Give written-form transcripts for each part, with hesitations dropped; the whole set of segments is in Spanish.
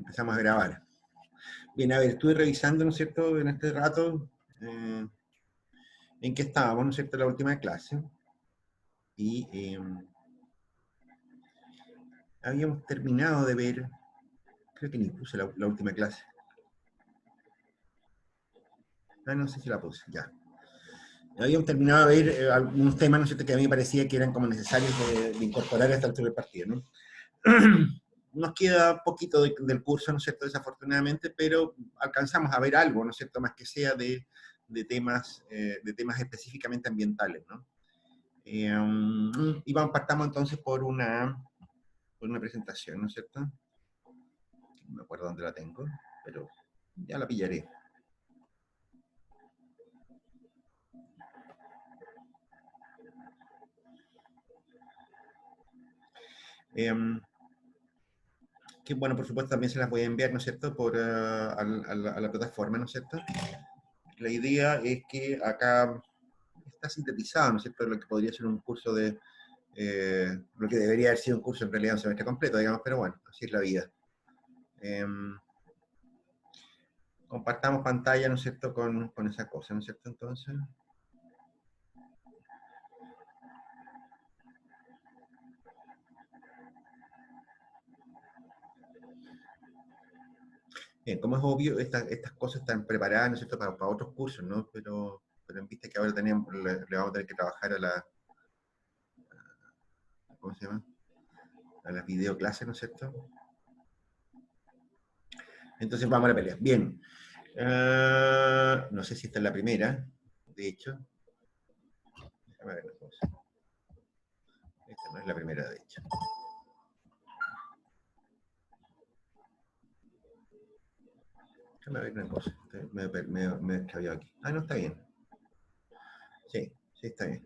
Empezamos a grabar. Bien, a ver, estuve revisando, ¿no es cierto?, en este rato, en qué estábamos, ¿no es cierto?, en la última clase. Y habíamos terminado de ver, creo que ni puse la última clase. Ah, no sé si la puse, ya. Habíamos terminado de ver algunos temas, ¿no es cierto?, que a mí me parecía que eran como necesarios de incorporar a esta altura del partido, ¿no? Nos queda poquito del curso, ¿no es cierto?, desafortunadamente, pero alcanzamos a ver algo, ¿no es cierto?, más que sea de temas específicamente ambientales, ¿no? Y partamos entonces por una presentación, ¿no es cierto? No me acuerdo dónde la tengo, pero ya la pillaré. Que bueno, por supuesto también se las voy a enviar, ¿no es cierto?, a la plataforma, ¿no es cierto? La idea es que acá está sintetizado, ¿no es cierto?, lo que podría ser un curso de, lo que debería haber sido un curso en realidad un semestre completo, digamos, pero bueno, así es la vida. Compartamos pantalla, ¿no es cierto?, con esa cosa, ¿no es cierto?, entonces. Bien, como es obvio, estas cosas están preparadas, ¿no es cierto?, para otros cursos, ¿no? Pero en vista que ahora le vamos a tener que trabajar ¿cómo se llama?, a las videoclases, ¿no es cierto? Entonces vamos a la pelea. Bien. No sé si esta es la primera, de hecho. Déjame ver una cosa. Esta no es la primera, de hecho. Déjame ver una cosa. Me he extraviado aquí. Ah, no, está bien. Sí, está bien.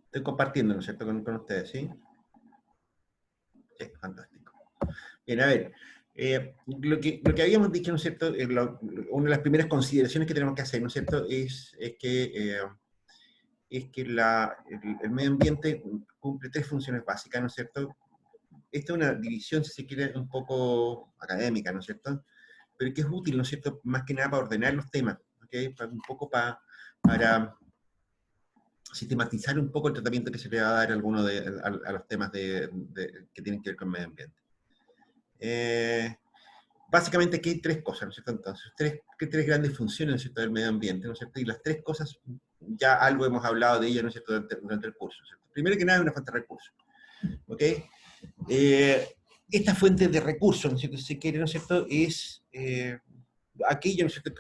Estoy compartiendo, ¿no es cierto?, con ustedes, ¿sí? Sí, fantástico. Bien, a ver. Lo que habíamos dicho, ¿no es cierto?, una de las primeras consideraciones que tenemos que hacer, ¿no es cierto?, es que el medio ambiente cumple tres funciones básicas, ¿no es cierto? Esta es una división, si se quiere, un poco académica, ¿no es cierto?, pero que es útil, ¿no es cierto?, más que nada para ordenar los temas, ¿ok? Un poco para sistematizar un poco el tratamiento que se le va a dar a los temas que tienen que ver con el medio ambiente. Básicamente aquí hay tres cosas, ¿no es cierto? Entonces, tres grandes funciones, ¿no es cierto?, del medio ambiente, ¿no es cierto? Y las tres cosas, ya algo hemos hablado de ellas, ¿no es cierto?, durante el curso, ¿no es cierto? Primero que nada, es una fuente de recursos, ¿ok? Esta fuente de recursos, ¿no es cierto?, si se quiere, ¿no es cierto?, es aquello, ¿no es cierto?,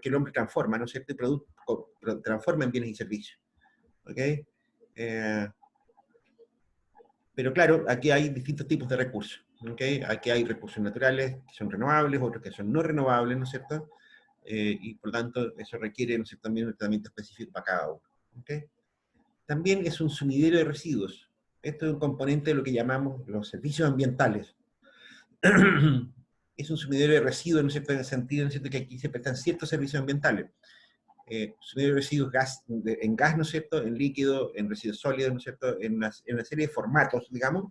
que el hombre transforma, ¿no es cierto?, y transforma en bienes y servicios, ¿ok? Pero claro, aquí hay distintos tipos de recursos, ¿ok? Aquí hay recursos naturales que son renovables, otros que son no renovables, ¿no es cierto? Y por lo tanto, eso requiere, ¿no es cierto?, también un tratamiento específico para cada uno, ¿ok? También es un sumidero de residuos. Esto es un componente de lo que llamamos los servicios ambientales. Es un sumidero de residuos, ¿no es cierto?, en el sentido, ¿no es cierto?, que aquí se prestan ciertos servicios ambientales. Sumidero de residuos en gas, ¿no es cierto?, en líquido, en residuos sólidos, ¿no es cierto?, en una serie de formatos, digamos,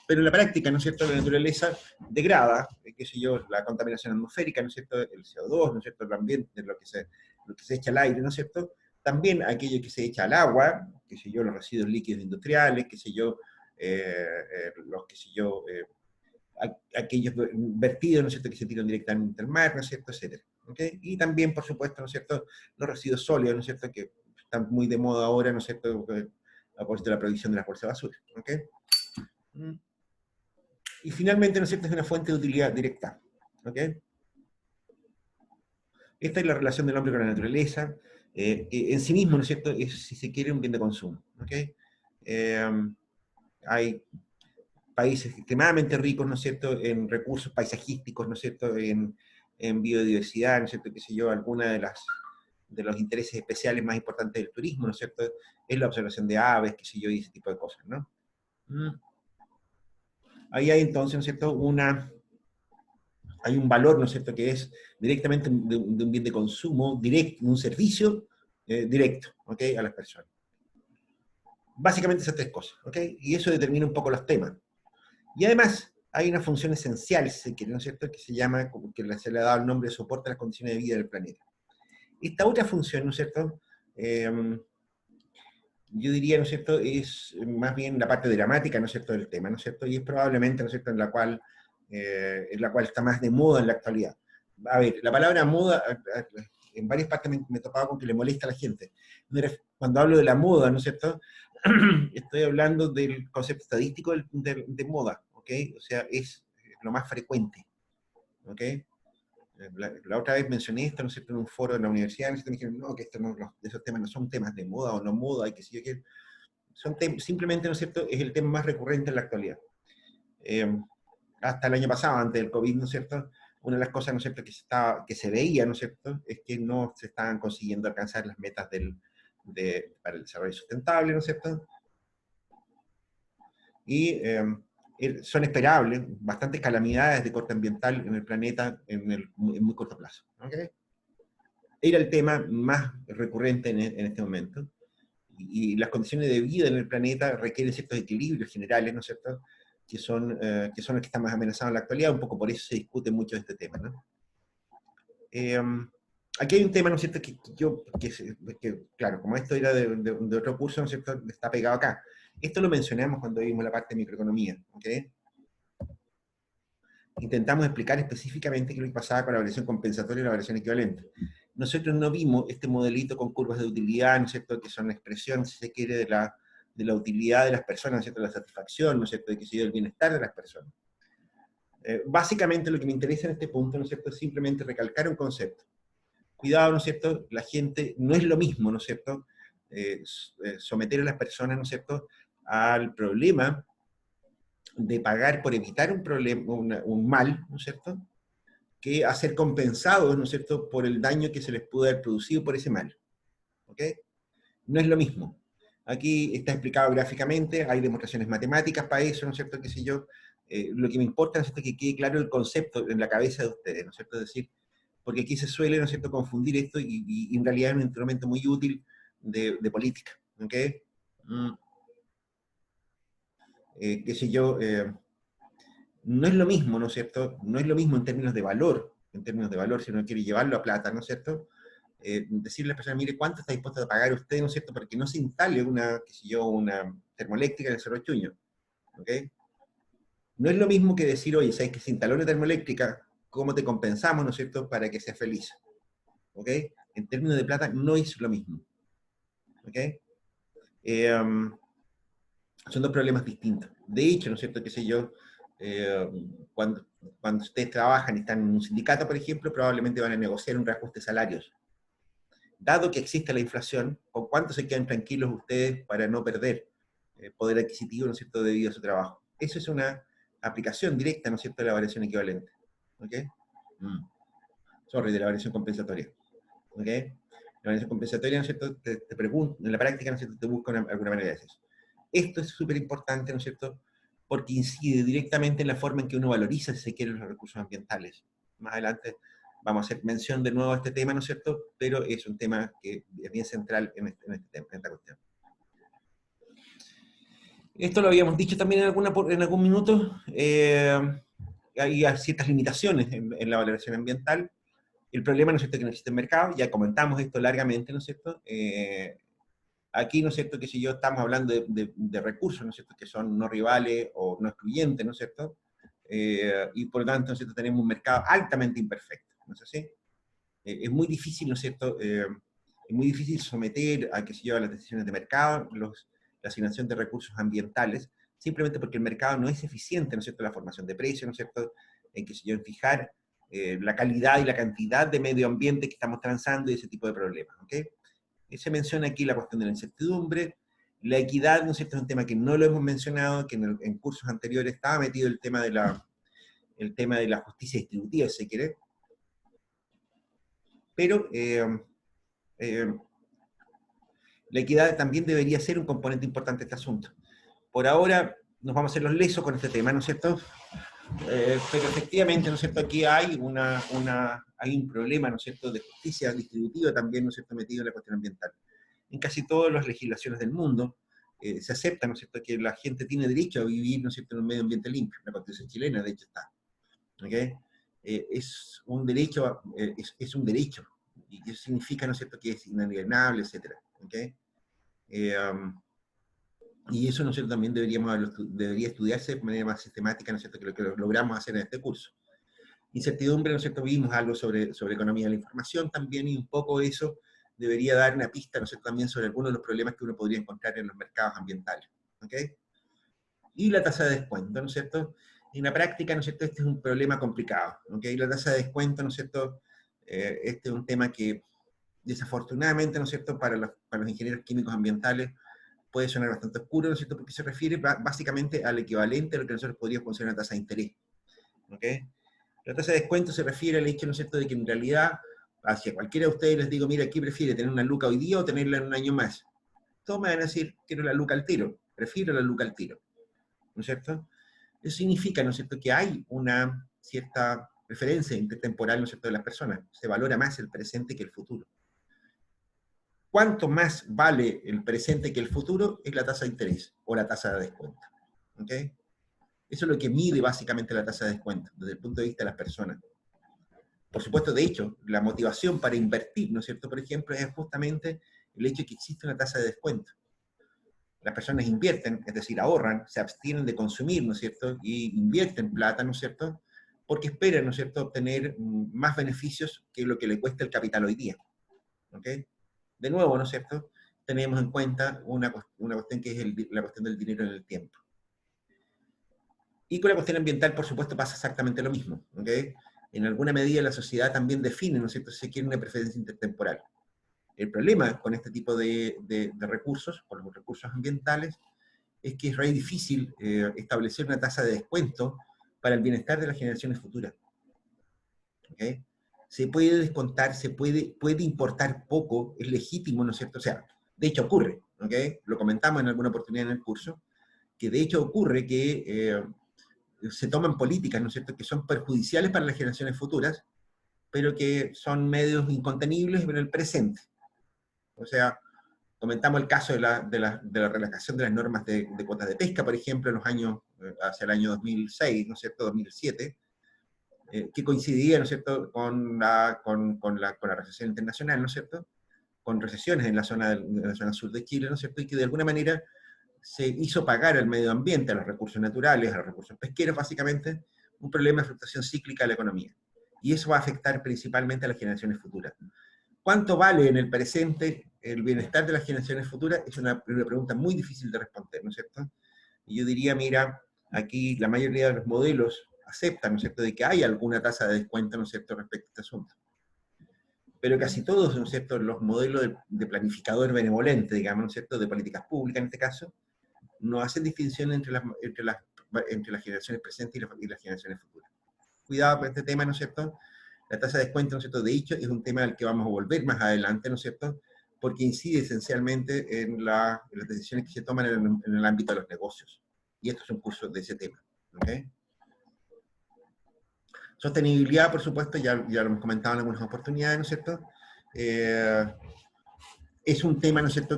pero en la práctica, ¿no es cierto?, la naturaleza degrada, qué sé yo, la contaminación atmosférica, ¿no es cierto?, el CO2, ¿no es cierto?, el ambiente, lo que se echa al aire, ¿no es cierto?, también aquello que se echa al agua, qué sé yo, los residuos líquidos industriales, qué sé yo, aquellos vertidos, ¿no es cierto?, que se tiran directamente al mar, ¿no es cierto?, etcétera. ¿Okay? Y también, por supuesto, ¿no es cierto?, los residuos sólidos, ¿no es cierto?, que están muy de moda ahora, ¿no es cierto?, a propósito de la prohibición de las bolsas de basura. ¿Okay? Y finalmente, ¿no es cierto?, es una fuente de utilidad directa. ¿Okay? Esta es la relación del hombre con la naturaleza. En sí mismo, ¿no es cierto?, es, si se quiere, un bien de consumo. ¿Okay? Hay países extremadamente ricos, ¿no es cierto?, en recursos paisajísticos, ¿no es cierto?, en biodiversidad, ¿no es cierto?, qué sé yo, alguna de los intereses especiales más importantes del turismo, ¿no es cierto?, es la observación de aves, qué sé yo, y ese tipo de cosas, ¿no? Ahí hay entonces, ¿no es cierto?, hay un valor, ¿no es cierto?, que es directamente de un bien de consumo directo, un servicio directo, ¿ok?, a las personas. Básicamente esas tres cosas, ¿ok? Y eso determina un poco los temas. Y además, hay una función esencial, si se quiere, ¿no es cierto?, que se llama, como que se le ha dado el nombre de soporte a las condiciones de vida del planeta. Esta otra función, ¿no es cierto?, yo diría, ¿no es cierto?, es más bien la parte dramática, ¿no es cierto?, del tema, ¿no es cierto?, y es probablemente, ¿no es cierto?, en la cual está más de moda en la actualidad. A ver, la palabra moda, en varias partes me he topado con que le molesta a la gente. Cuando hablo de la moda, ¿no es cierto?, estoy hablando del concepto estadístico de moda, ¿ok? O sea, es lo más frecuente, ¿ok? La otra vez mencioné esto, ¿no es cierto?, en un foro de la universidad, ¿no es cierto?, me dijeron, no, que esos temas no son temas de moda o no moda, hay que decir que simplemente, ¿no es cierto?, es el tema más recurrente en la actualidad. Hasta el año pasado, antes del COVID, ¿no es cierto?, una de las cosas, ¿no es cierto?, que se veía, ¿no es cierto?, es que no se estaban consiguiendo alcanzar las metas para el desarrollo sustentable, ¿no es cierto?, y son esperables bastantes calamidades de corte ambiental en el planeta en muy corto plazo. ¿Okay? Era el tema más recurrente en este momento, y las condiciones de vida en el planeta requieren ciertos equilibrios generales, ¿no es cierto?, que son los que están más amenazados en la actualidad, un poco por eso se discute mucho de este tema, ¿no? Aquí hay un tema, ¿no es cierto?, que claro, como esto era de otro curso, ¿no es cierto?, está pegado acá. Esto lo mencionamos cuando vimos la parte de microeconomía, ¿ok? Intentamos explicar específicamente qué es lo que pasaba con la variación compensatoria y la variación equivalente. Nosotros no vimos este modelito con curvas de utilidad, ¿no es cierto?, que son la expresión, si se quiere, de la utilidad de las personas, ¿no es cierto?, de la satisfacción, ¿no es cierto?, de que se dio el bienestar de las personas. Básicamente lo que me interesa en este punto, ¿no es cierto?, es simplemente recalcar un concepto. Cuidado, ¿no es cierto?, la gente, no es lo mismo, ¿no es cierto?, someter a las personas, ¿no es cierto?, al problema de pagar por evitar un problema, un mal, ¿no es cierto?, que a ser compensados, ¿no es cierto?, por el daño que se les pudo haber producido por ese mal. ¿Ok? No es lo mismo. Aquí está explicado gráficamente, hay demostraciones matemáticas para eso, ¿no es cierto?, qué sé yo. Lo que me importa, ¿no es cierto?, que quede claro el concepto en la cabeza de ustedes, ¿no es cierto?, es decir, porque aquí se suele, ¿no es cierto?, confundir esto y en realidad es un instrumento muy útil de política. ¿Ok? Qué sé yo, no es lo mismo, ¿no es cierto?, no es lo mismo en términos de valor, si uno quiere llevarlo a plata, ¿no es cierto?, decirle a la persona, mire, ¿cuánto está dispuesto a pagar usted, ¿no es cierto?, para que no se instale qué sé yo, una termoeléctrica en el Cerro Chuño, ¿ok? No es lo mismo que decir, oye, ¿sabes que se instaló una termoeléctrica? ¿Cómo te compensamos, ¿no es cierto?, para que seas feliz? ¿Ok? En términos de plata no es lo mismo, ¿ok? Son dos problemas distintos. De hecho, ¿no es cierto?, qué sé yo, cuando ustedes trabajan y están en un sindicato, por ejemplo, probablemente van a negociar un reajuste de salarios. Dado que existe la inflación, ¿con cuánto se quedan tranquilos ustedes para no perder poder adquisitivo, ¿no es cierto?, debido a su trabajo? Eso es una aplicación directa, ¿no es cierto?, de la variación equivalente. ¿Ok? Sorry, de la variación compensatoria. ¿Ok? La variación compensatoria, ¿no es cierto?, te pregunta, en la práctica, ¿no es cierto?, te busca alguna manera de hacer eso. Esto es súper importante, ¿no es cierto?, porque incide directamente en la forma en que uno valoriza, si se quiere, los recursos ambientales. Más adelante vamos a hacer mención de nuevo a este tema, ¿no es cierto?, pero es un tema que es bien central en esta cuestión. Esto lo habíamos dicho también en algún minuto, hay ciertas limitaciones en la valoración ambiental. El problema, ¿no es cierto?, que no existe mercado, ya comentamos esto largamente, ¿no es cierto?, aquí, ¿no es cierto?, que si yo estamos hablando de recursos, ¿no es cierto?, que son no rivales o no excluyentes, ¿no es cierto?, y por lo tanto, ¿no es cierto?, tenemos un mercado altamente imperfecto, ¿no es así? Es muy difícil, ¿no es cierto?, es muy difícil someter a, que se lleva las decisiones de mercado, la asignación de recursos ambientales, simplemente porque el mercado no es eficiente, ¿no es cierto?, en la formación de precios, ¿no es cierto?, en que se lleva a fijar la calidad y la cantidad de medio ambiente que estamos transando y ese tipo de problemas, ¿ok? Se menciona aquí la cuestión de la incertidumbre, la equidad, ¿no es cierto?, es un tema que no lo hemos mencionado, que en cursos anteriores estaba metido el tema de la justicia distributiva, si se quiere, pero la equidad también debería ser un componente importante de este asunto. Por ahora nos vamos a hacer los lesos con este tema, ¿no es cierto? Pero efectivamente, ¿no es cierto?, aquí hay un problema, ¿no es cierto?, de justicia distributiva también, ¿no es cierto?, metido en la cuestión ambiental. En casi todas las legislaciones del mundo, se acepta, ¿no es cierto?, que la gente tiene derecho a vivir, ¿no es cierto?, en un medio ambiente limpio. La Constitución chilena, de hecho, está. ¿Okay? Es un derecho, es un derecho, y eso significa, ¿no es cierto?, que es inalienable, etc. ¿Okay? Y eso, ¿no es cierto?, también debería estudiarse de manera más sistemática, ¿no es cierto?, que lo que logramos hacer en este curso. Incertidumbre, ¿no es cierto?, vimos algo sobre economía de la información también, y un poco eso debería dar una pista, ¿no es cierto?, también sobre algunos de los problemas que uno podría encontrar en los mercados ambientales. ¿Okay? Y la tasa de descuento, ¿no es cierto? En la práctica, ¿no es cierto?, este es un problema complicado. ¿Okay? La tasa de descuento, ¿no es cierto?, este es un tema que desafortunadamente, ¿no es cierto?, para los ingenieros químicos ambientales puede sonar bastante oscuro, ¿no es cierto?, porque se refiere básicamente al equivalente a lo que nosotros podríamos considerar una tasa de interés. ¿Okay? La tasa de descuento se refiere al hecho, ¿no es cierto?, de que en realidad, hacia cualquiera de ustedes les digo, mira, ¿qué prefiere, tener una luca hoy día o tenerla en un año más? Todos me van a decir, quiero la luca al tiro, prefiero la luca al tiro, ¿no es cierto? Eso significa, ¿no es cierto?, que hay una cierta preferencia intertemporal, ¿no es cierto?, de las personas. Se valora más el presente que el futuro. Cuánto más vale el presente que el futuro es la tasa de interés o la tasa de descuento. ¿Okay? Eso es lo que mide básicamente la tasa de descuento, desde el punto de vista de las personas. Por supuesto, de hecho, la motivación para invertir, ¿no es cierto?, por ejemplo, es justamente el hecho de que existe una tasa de descuento. Las personas invierten, es decir, ahorran, se abstienen de consumir, ¿no es cierto?, y invierten plata, ¿no es cierto?, porque esperan, ¿no es cierto?, obtener más beneficios que lo que le cuesta el capital hoy día. ¿Okay? De nuevo, ¿no es cierto?, tenemos en cuenta una cuestión que es la cuestión del dinero en el tiempo. Y con la cuestión ambiental, por supuesto, pasa exactamente lo mismo. ¿Okay? En alguna medida la sociedad también define, ¿no es cierto?, si se quiere una preferencia intertemporal. El problema con este tipo de recursos, con los recursos ambientales, es que es re difícil establecer una tasa de descuento para el bienestar de las generaciones futuras. ¿Okay? Se puede descontar, puede importar poco, es legítimo, ¿no es cierto? O sea, de hecho ocurre, ¿okay? Lo comentamos en alguna oportunidad en el curso, que de hecho ocurre que se toman políticas, ¿no es cierto?, que son perjudiciales para las generaciones futuras, pero que son medios incontenibles en el presente. O sea, comentamos el caso de la relajación de las normas de cuotas de pesca, por ejemplo, en los años, hacia el año 2006, ¿no es cierto?, 2007, que coincidía, ¿no es cierto?, con la recesión internacional, ¿no es cierto?, con recesiones en la zona sur de Chile, ¿no es cierto?, y que de alguna manera se hizo pagar al medio ambiente, a los recursos naturales, a los recursos pesqueros, básicamente, un problema de fluctuación cíclica de la economía. Y eso va a afectar principalmente a las generaciones futuras. ¿Cuánto vale en el presente el bienestar de las generaciones futuras? Es una pregunta muy difícil de responder, ¿no es cierto? Y yo diría, mira, aquí la mayoría de los modelos aceptan, ¿no es cierto?, de que hay alguna tasa de descuento, ¿no es cierto?, respecto a este asunto. Pero casi todos, ¿no es cierto?, los modelos de planificador benevolente, digamos, ¿no es cierto?, de políticas públicas en este caso, no hacen distinción entre las generaciones presentes y las generaciones futuras. Cuidado con este tema, ¿no es cierto? La tasa de descuento, ¿no es cierto?, de hecho, es un tema al que vamos a volver más adelante, ¿no es cierto?, porque incide esencialmente en las decisiones que se toman en el ámbito de los negocios. Y esto es un curso de ese tema. ¿Okay? Sostenibilidad, por supuesto, ya lo hemos comentado en algunas oportunidades, ¿no es cierto? Es un tema, ¿no es cierto?,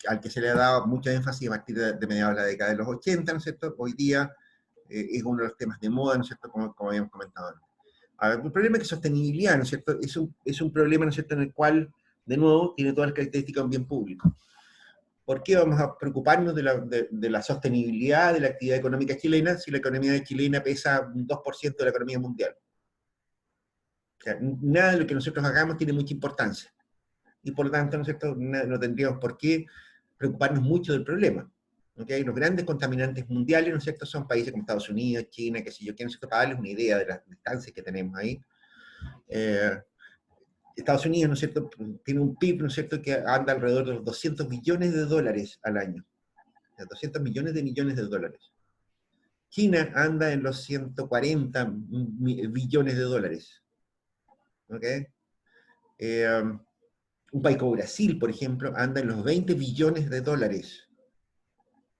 al que se le ha dado mucho énfasis a partir de mediados de la década de los 80, ¿no es cierto? Hoy día es uno de los temas de moda, ¿no es cierto?, como habíamos comentado antes. Ahora, el problema es que sostenibilidad, ¿no es cierto?, es un problema, ¿no es cierto?, en el cual, de nuevo, tiene todas las características de un bien público. ¿Por qué vamos a preocuparnos de la sostenibilidad de la actividad económica chilena si la economía chilena pesa un 2% de la economía mundial? O sea, nada de lo que nosotros hagamos tiene mucha importancia. Y por lo tanto, ¿no es cierto?, no tendríamos por qué preocuparnos mucho del problema. ¿Okay? Los grandes contaminantes mundiales, ¿no es cierto?, son países como Estados Unidos, China, qué sé yo, que no sé, para darles una idea de las distancias que tenemos ahí. Estados Unidos, ¿no es cierto?, tiene un PIB, ¿no es cierto?, que anda alrededor de los 200 billones de dólares al año. O sea, 200 millones de dólares. China anda en los 140 billones de dólares. ¿Ok? Un país como Brasil, por ejemplo, anda en los 20 billones de dólares.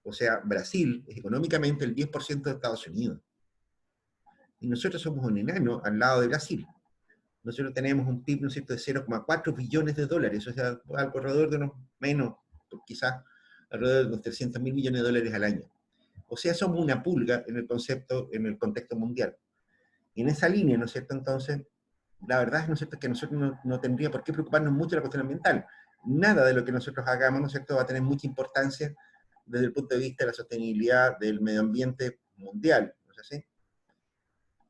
O sea, Brasil es económicamente el 10% de Estados Unidos. Y nosotros somos un enano al lado de Brasil. nosotros tenemos un PIB, ¿no es cierto?, de 0,4 billones de dólares, o sea, alrededor de unos menos, quizás alrededor de unos 300.000 millones de dólares al año. O sea, somos una pulga en el concepto, en el contexto mundial. Y en esa línea, ¿no es cierto?, entonces, la verdad es, ¿no es cierto?, que nosotros no tendría por qué preocuparnos mucho de la cuestión ambiental. Nada de lo que nosotros hagamos, ¿no es cierto?, va a tener mucha importancia desde el punto de vista de la sostenibilidad del medio ambiente mundial, ¿no es así?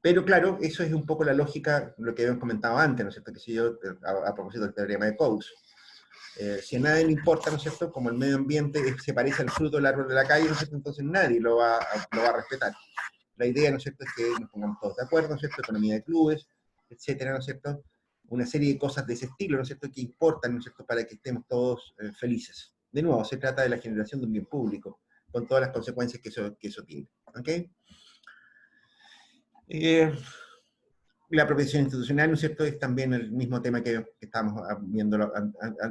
Pero claro, eso es un poco la lógica, lo que habíamos comentado antes, ¿no es cierto?, que si yo, a propósito del teorema de Coase. Si a nadie le importa, ¿no es cierto?, como el medio ambiente se parece al fruto del árbol de la calle, ¿no es cierto?, entonces nadie lo va a respetar. La idea, ¿no es cierto?, es que nos pongamos todos de acuerdo, ¿no es cierto?, economía de clubes, etcétera, ¿no es cierto?, una serie de cosas de ese estilo, ¿no es cierto?, que importan, ¿no es cierto?, para que estemos todos felices. De nuevo, se trata de la generación de un bien público, con todas las consecuencias que eso tiene. ¿Ok? La apropiación institucional, ¿no es cierto?, es también el mismo tema que estábamos viendo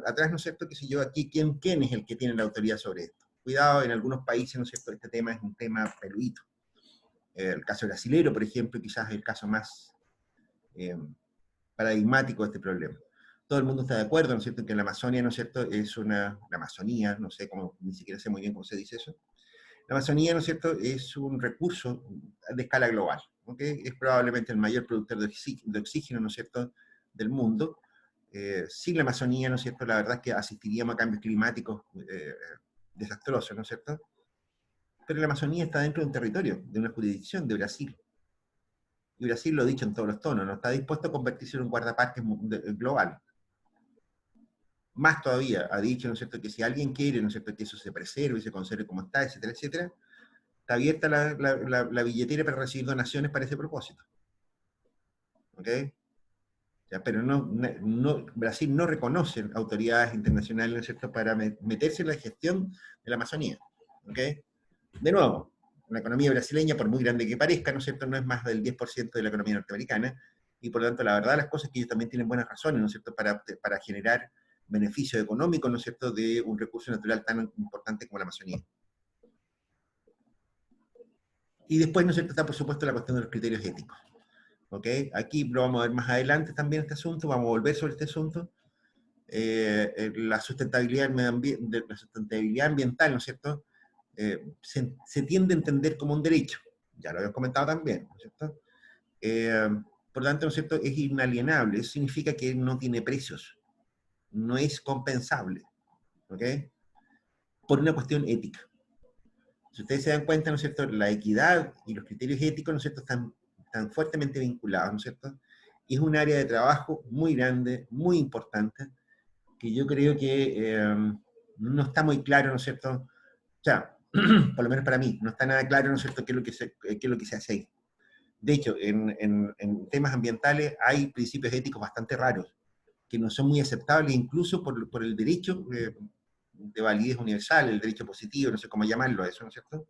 atrás, ¿no es cierto?, que si yo aquí, ¿quién es el que tiene la autoridad sobre esto? Cuidado, en algunos países, ¿no es cierto?, este tema es un tema peludito. El caso brasilero, por ejemplo, quizás es el caso más paradigmático de este problema. Todo el mundo está de acuerdo, ¿no es cierto?, que la Amazonia, ¿no es cierto?, es la Amazonía, no sé cómo, ni siquiera sé muy bien cómo se dice eso. La Amazonía, ¿no es cierto?, es un recurso de escala global, ¿okay? Es probablemente el mayor productor de oxígeno, ¿no es cierto?, del mundo. Sin la Amazonía, ¿no es cierto?, la verdad es que asistiríamos a cambios climáticos desastrosos, ¿no es cierto? Pero la Amazonía está dentro de un territorio, de una jurisdicción de Brasil. Y Brasil, lo ha dicho en todos los tonos, no está dispuesto a convertirse en un guardaparques global. Más todavía, ha dicho, ¿no es cierto?, que si alguien quiere, ¿no es cierto?, que eso se preserve y se conserve como está, etcétera, etcétera, está abierta la billetera para recibir donaciones para ese propósito. ¿Ok? Ya, pero Brasil no reconoce autoridades internacionales, ¿no es cierto?, para meterse en la gestión de la Amazonía. ¿Ok? De nuevo, la economía brasileña, por muy grande que parezca, ¿no es cierto?, no es más del 10% de la economía norteamericana, y por lo tanto, la verdad, las cosas es que ellos también tienen buenas razones, ¿no es cierto?, para generar beneficios económicos, ¿no es cierto?, de un recurso natural tan importante como la Amazonía. Y después, ¿no es cierto?, está por supuesto la cuestión de los criterios éticos. ¿Ok? Aquí lo vamos a ver más adelante también este asunto, vamos a volver sobre este asunto. La sustentabilidad del medio ambiente, la sustentabilidad ambiental, ¿no es cierto?, se tiende a entender como un derecho, ya lo habíamos comentado también, ¿no es cierto? Por lo tanto, ¿no es cierto?, es inalienable, eso significa que no tiene precios, no es compensable, ¿ok? Por una cuestión ética. Si ustedes se dan cuenta, ¿no es cierto?, la equidad y los criterios éticos, ¿no es cierto?, están fuertemente vinculados, ¿no es cierto? Y es un área de trabajo muy grande, muy importante, que yo creo que no está muy claro, ¿no es cierto? O sea, por lo menos para mí, no está nada claro, ¿no es cierto?, qué es lo que se hace ahí. De hecho, en temas ambientales hay principios éticos bastante raros, que no son muy aceptables incluso por el derecho de validez universal, el derecho positivo, no sé cómo llamarlo a eso, ¿no es cierto?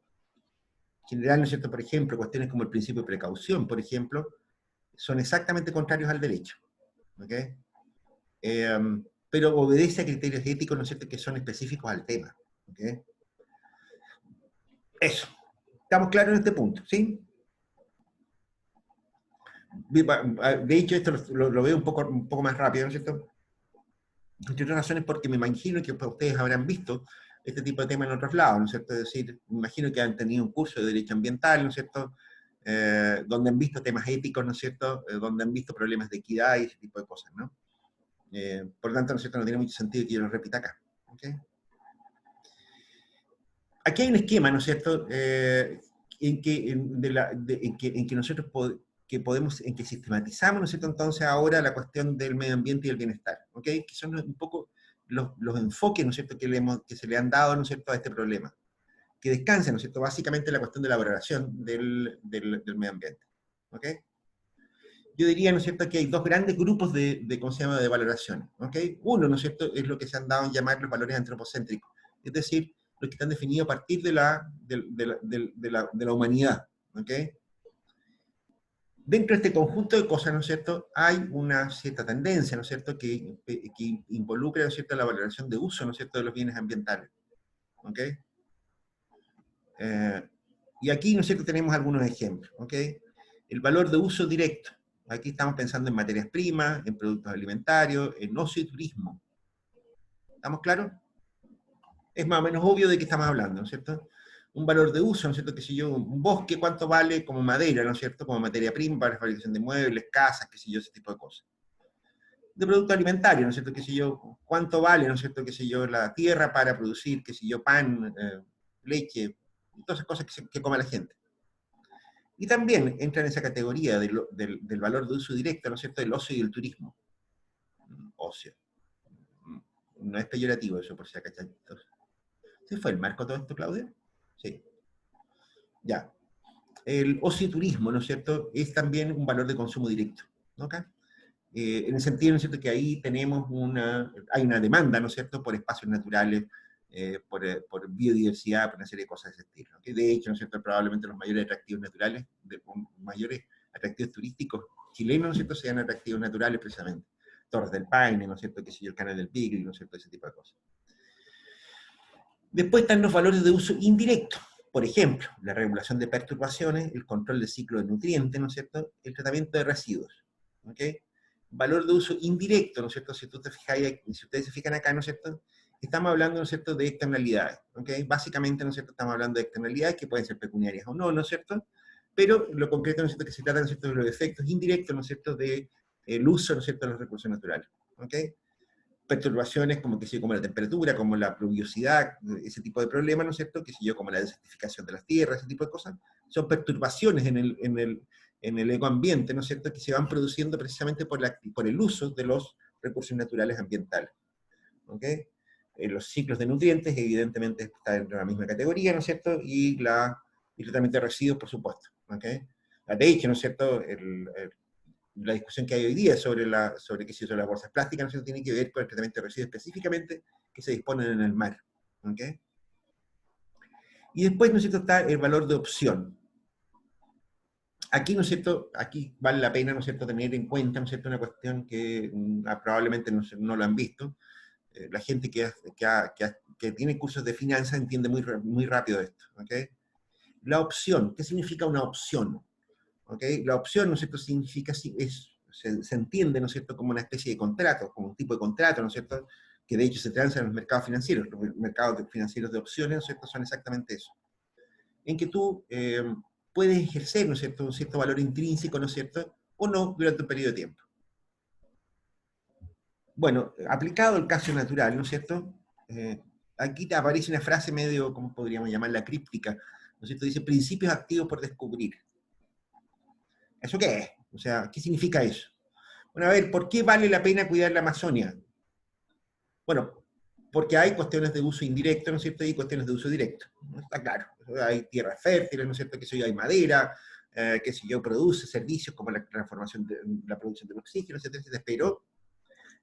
En general, ¿no es cierto?, por ejemplo, cuestiones como el principio de precaución, por ejemplo, son exactamente contrarios al derecho. ¿Ok? Pero obedece a criterios éticos, ¿no es cierto?, que son específicos al tema. ¿Ok? Eso. ¿Estamos claros en este punto? ¿Sí? De hecho, esto lo veo un poco más rápido, ¿no es cierto? Entre otras razones porque me imagino que ustedes habrán visto este tipo de temas en otros lados, ¿no es cierto? Es decir, me imagino que han tenido un curso de Derecho Ambiental, ¿no es cierto?, donde han visto temas éticos, ¿no es cierto?, donde han visto problemas de equidad y ese tipo de cosas, ¿no? Por lo tanto, ¿no es cierto?, no tiene mucho sentido que yo lo repita acá. ¿Okay? Aquí hay un esquema, ¿no es cierto?, en que nosotros podemos, en que sistematizamos, ¿no es cierto?, entonces ahora la cuestión del medio ambiente y el bienestar, ¿ok? Que son un poco los enfoques, ¿no es cierto?, que se le han dado, ¿no es cierto?, a este problema, que descansan, ¿no es cierto?, básicamente en la cuestión de la valoración del medio ambiente, ¿ok? Yo diría, ¿no es cierto?, que hay dos grandes grupos ¿cómo se llama?, de valoración, ¿ok? Uno, ¿no es cierto?, es lo que se han dado en llamar los valores antropocéntricos, es decir, los que están definidos a partir de la humanidad, ¿ok? Dentro de este conjunto de cosas, ¿no es cierto?, hay una cierta tendencia, ¿no es cierto?, que involucra, ¿no es cierto?, la valoración de uso, ¿no es cierto?, de los bienes ambientales, ¿ok? Y aquí, ¿no es cierto?, tenemos algunos ejemplos, ¿ok? El valor de uso directo, Aquí estamos pensando en materias primas, en productos alimentarios, en ocio y turismo. ¿Estamos claros? Es más o menos obvio de qué estamos hablando, ¿no es cierto? Un valor de uso, ¿no es cierto? Que si yo, un bosque, ¿cuánto vale como madera, ¿no es cierto? Como materia prima para la fabricación de muebles, casas, qué sé yo, ese tipo de cosas. De producto alimentario, ¿no es cierto? Qué sé yo, ¿cuánto vale, ¿no es cierto? Qué sé yo, la tierra para producir, qué sé yo, pan, leche, todas esas cosas que come la gente. Y también entra en esa categoría del valor de uso directo, ¿no es cierto?, del ocio y el turismo. Ocio. No es peyorativo eso, por si acaso. ¿Sí fue el marco todo esto, Claudia? Sí. Ya. El ocio y turismo, ¿no es cierto?, es también un valor de consumo directo. ¿No? ¿Okay? En el sentido, ¿no es cierto?, que ahí tenemos hay una demanda, ¿no es cierto?, por espacios naturales, por biodiversidad, por una serie de cosas de ese estilo. ¿No? Que de hecho, ¿no es cierto?, probablemente los mayores atractivos naturales, mayores atractivos turísticos chilenos, ¿no es cierto?, sean atractivos naturales precisamente. Torres del Paine, ¿no es cierto?, que sé yo, el Canal del Beagle, ¿no es cierto?, ese tipo de cosas. Después están los valores de uso indirecto. Por ejemplo, la regulación de perturbaciones, el control del ciclo de nutrientes, ¿no es cierto?, el tratamiento de residuos. ¿Ok? Valor de uso indirecto, ¿no es cierto? Si ustedes se fijan acá, ¿no es cierto?, estamos hablando, ¿no es cierto?, de externalidades, ¿ok? Básicamente, ¿no es cierto?, estamos hablando de externalidades que pueden ser pecuniarias o no, ¿no es cierto? Pero lo concreto, ¿no es cierto?, que se trata, ¿no es cierto?, de los efectos indirectos, ¿no es cierto?, del uso, ¿no es cierto?, de los recursos naturales, ¿ok? Perturbaciones como, que sé yo, como la temperatura, como la pluviosidad, ese tipo de problemas, ¿no es cierto?, que sé yo, como la desertificación de las tierras, ese tipo de cosas, son perturbaciones en el ecoambiente, ¿no es cierto?, que se van produciendo precisamente por el uso de los recursos naturales ambientales. ¿Ok? Los ciclos de nutrientes, evidentemente, están en la misma categoría, ¿no es cierto?, y el tratamiento de residuos, por supuesto. ¿Ok? De hecho, ¿no es cierto?, la discusión que hay hoy día sobre qué se hizo las bolsas plásticas, ¿no es cierto?, tiene que ver con el tratamiento de residuos específicamente que se disponen en el mar. ¿Ok? Y después, ¿no es cierto?, está el valor de opción. Aquí, ¿no es cierto?, aquí vale la pena, ¿no es cierto?, tener en cuenta, ¿no es cierto?, una cuestión que probablemente no lo han visto. La gente que tiene cursos de finanzas entiende muy rápido esto. ¿Okay? La opción, ¿qué significa una opción? ¿Okay? La opción, ¿no es cierto?, significa, se entiende, ¿no es cierto?, como una especie de contrato, como un tipo de contrato, ¿no es cierto?, que de hecho se transa en los mercados financieros. Los mercados financieros de opciones, ¿no es cierto?, son exactamente eso. En que tú puedes ejercer, ¿no es cierto?, un cierto valor intrínseco, ¿no es cierto?, o no, durante un periodo de tiempo. Bueno, aplicado el caso natural, ¿no es cierto?, aquí te aparece una frase medio, ¿cómo podríamos llamarla?, críptica, ¿no es cierto?, dice principios activos por descubrir. ¿Eso qué es? O sea, ¿qué significa eso? Bueno, a ver, ¿por qué vale la pena cuidar la Amazonia? Bueno, porque hay cuestiones de uso indirecto, ¿no es cierto?, y cuestiones de uso directo. ¿No? Está claro. Hay tierras fértiles, ¿no es cierto?, que si hay madera, que si yo produce servicios como la transformación, la producción del oxígeno, etcétera, etcétera, pero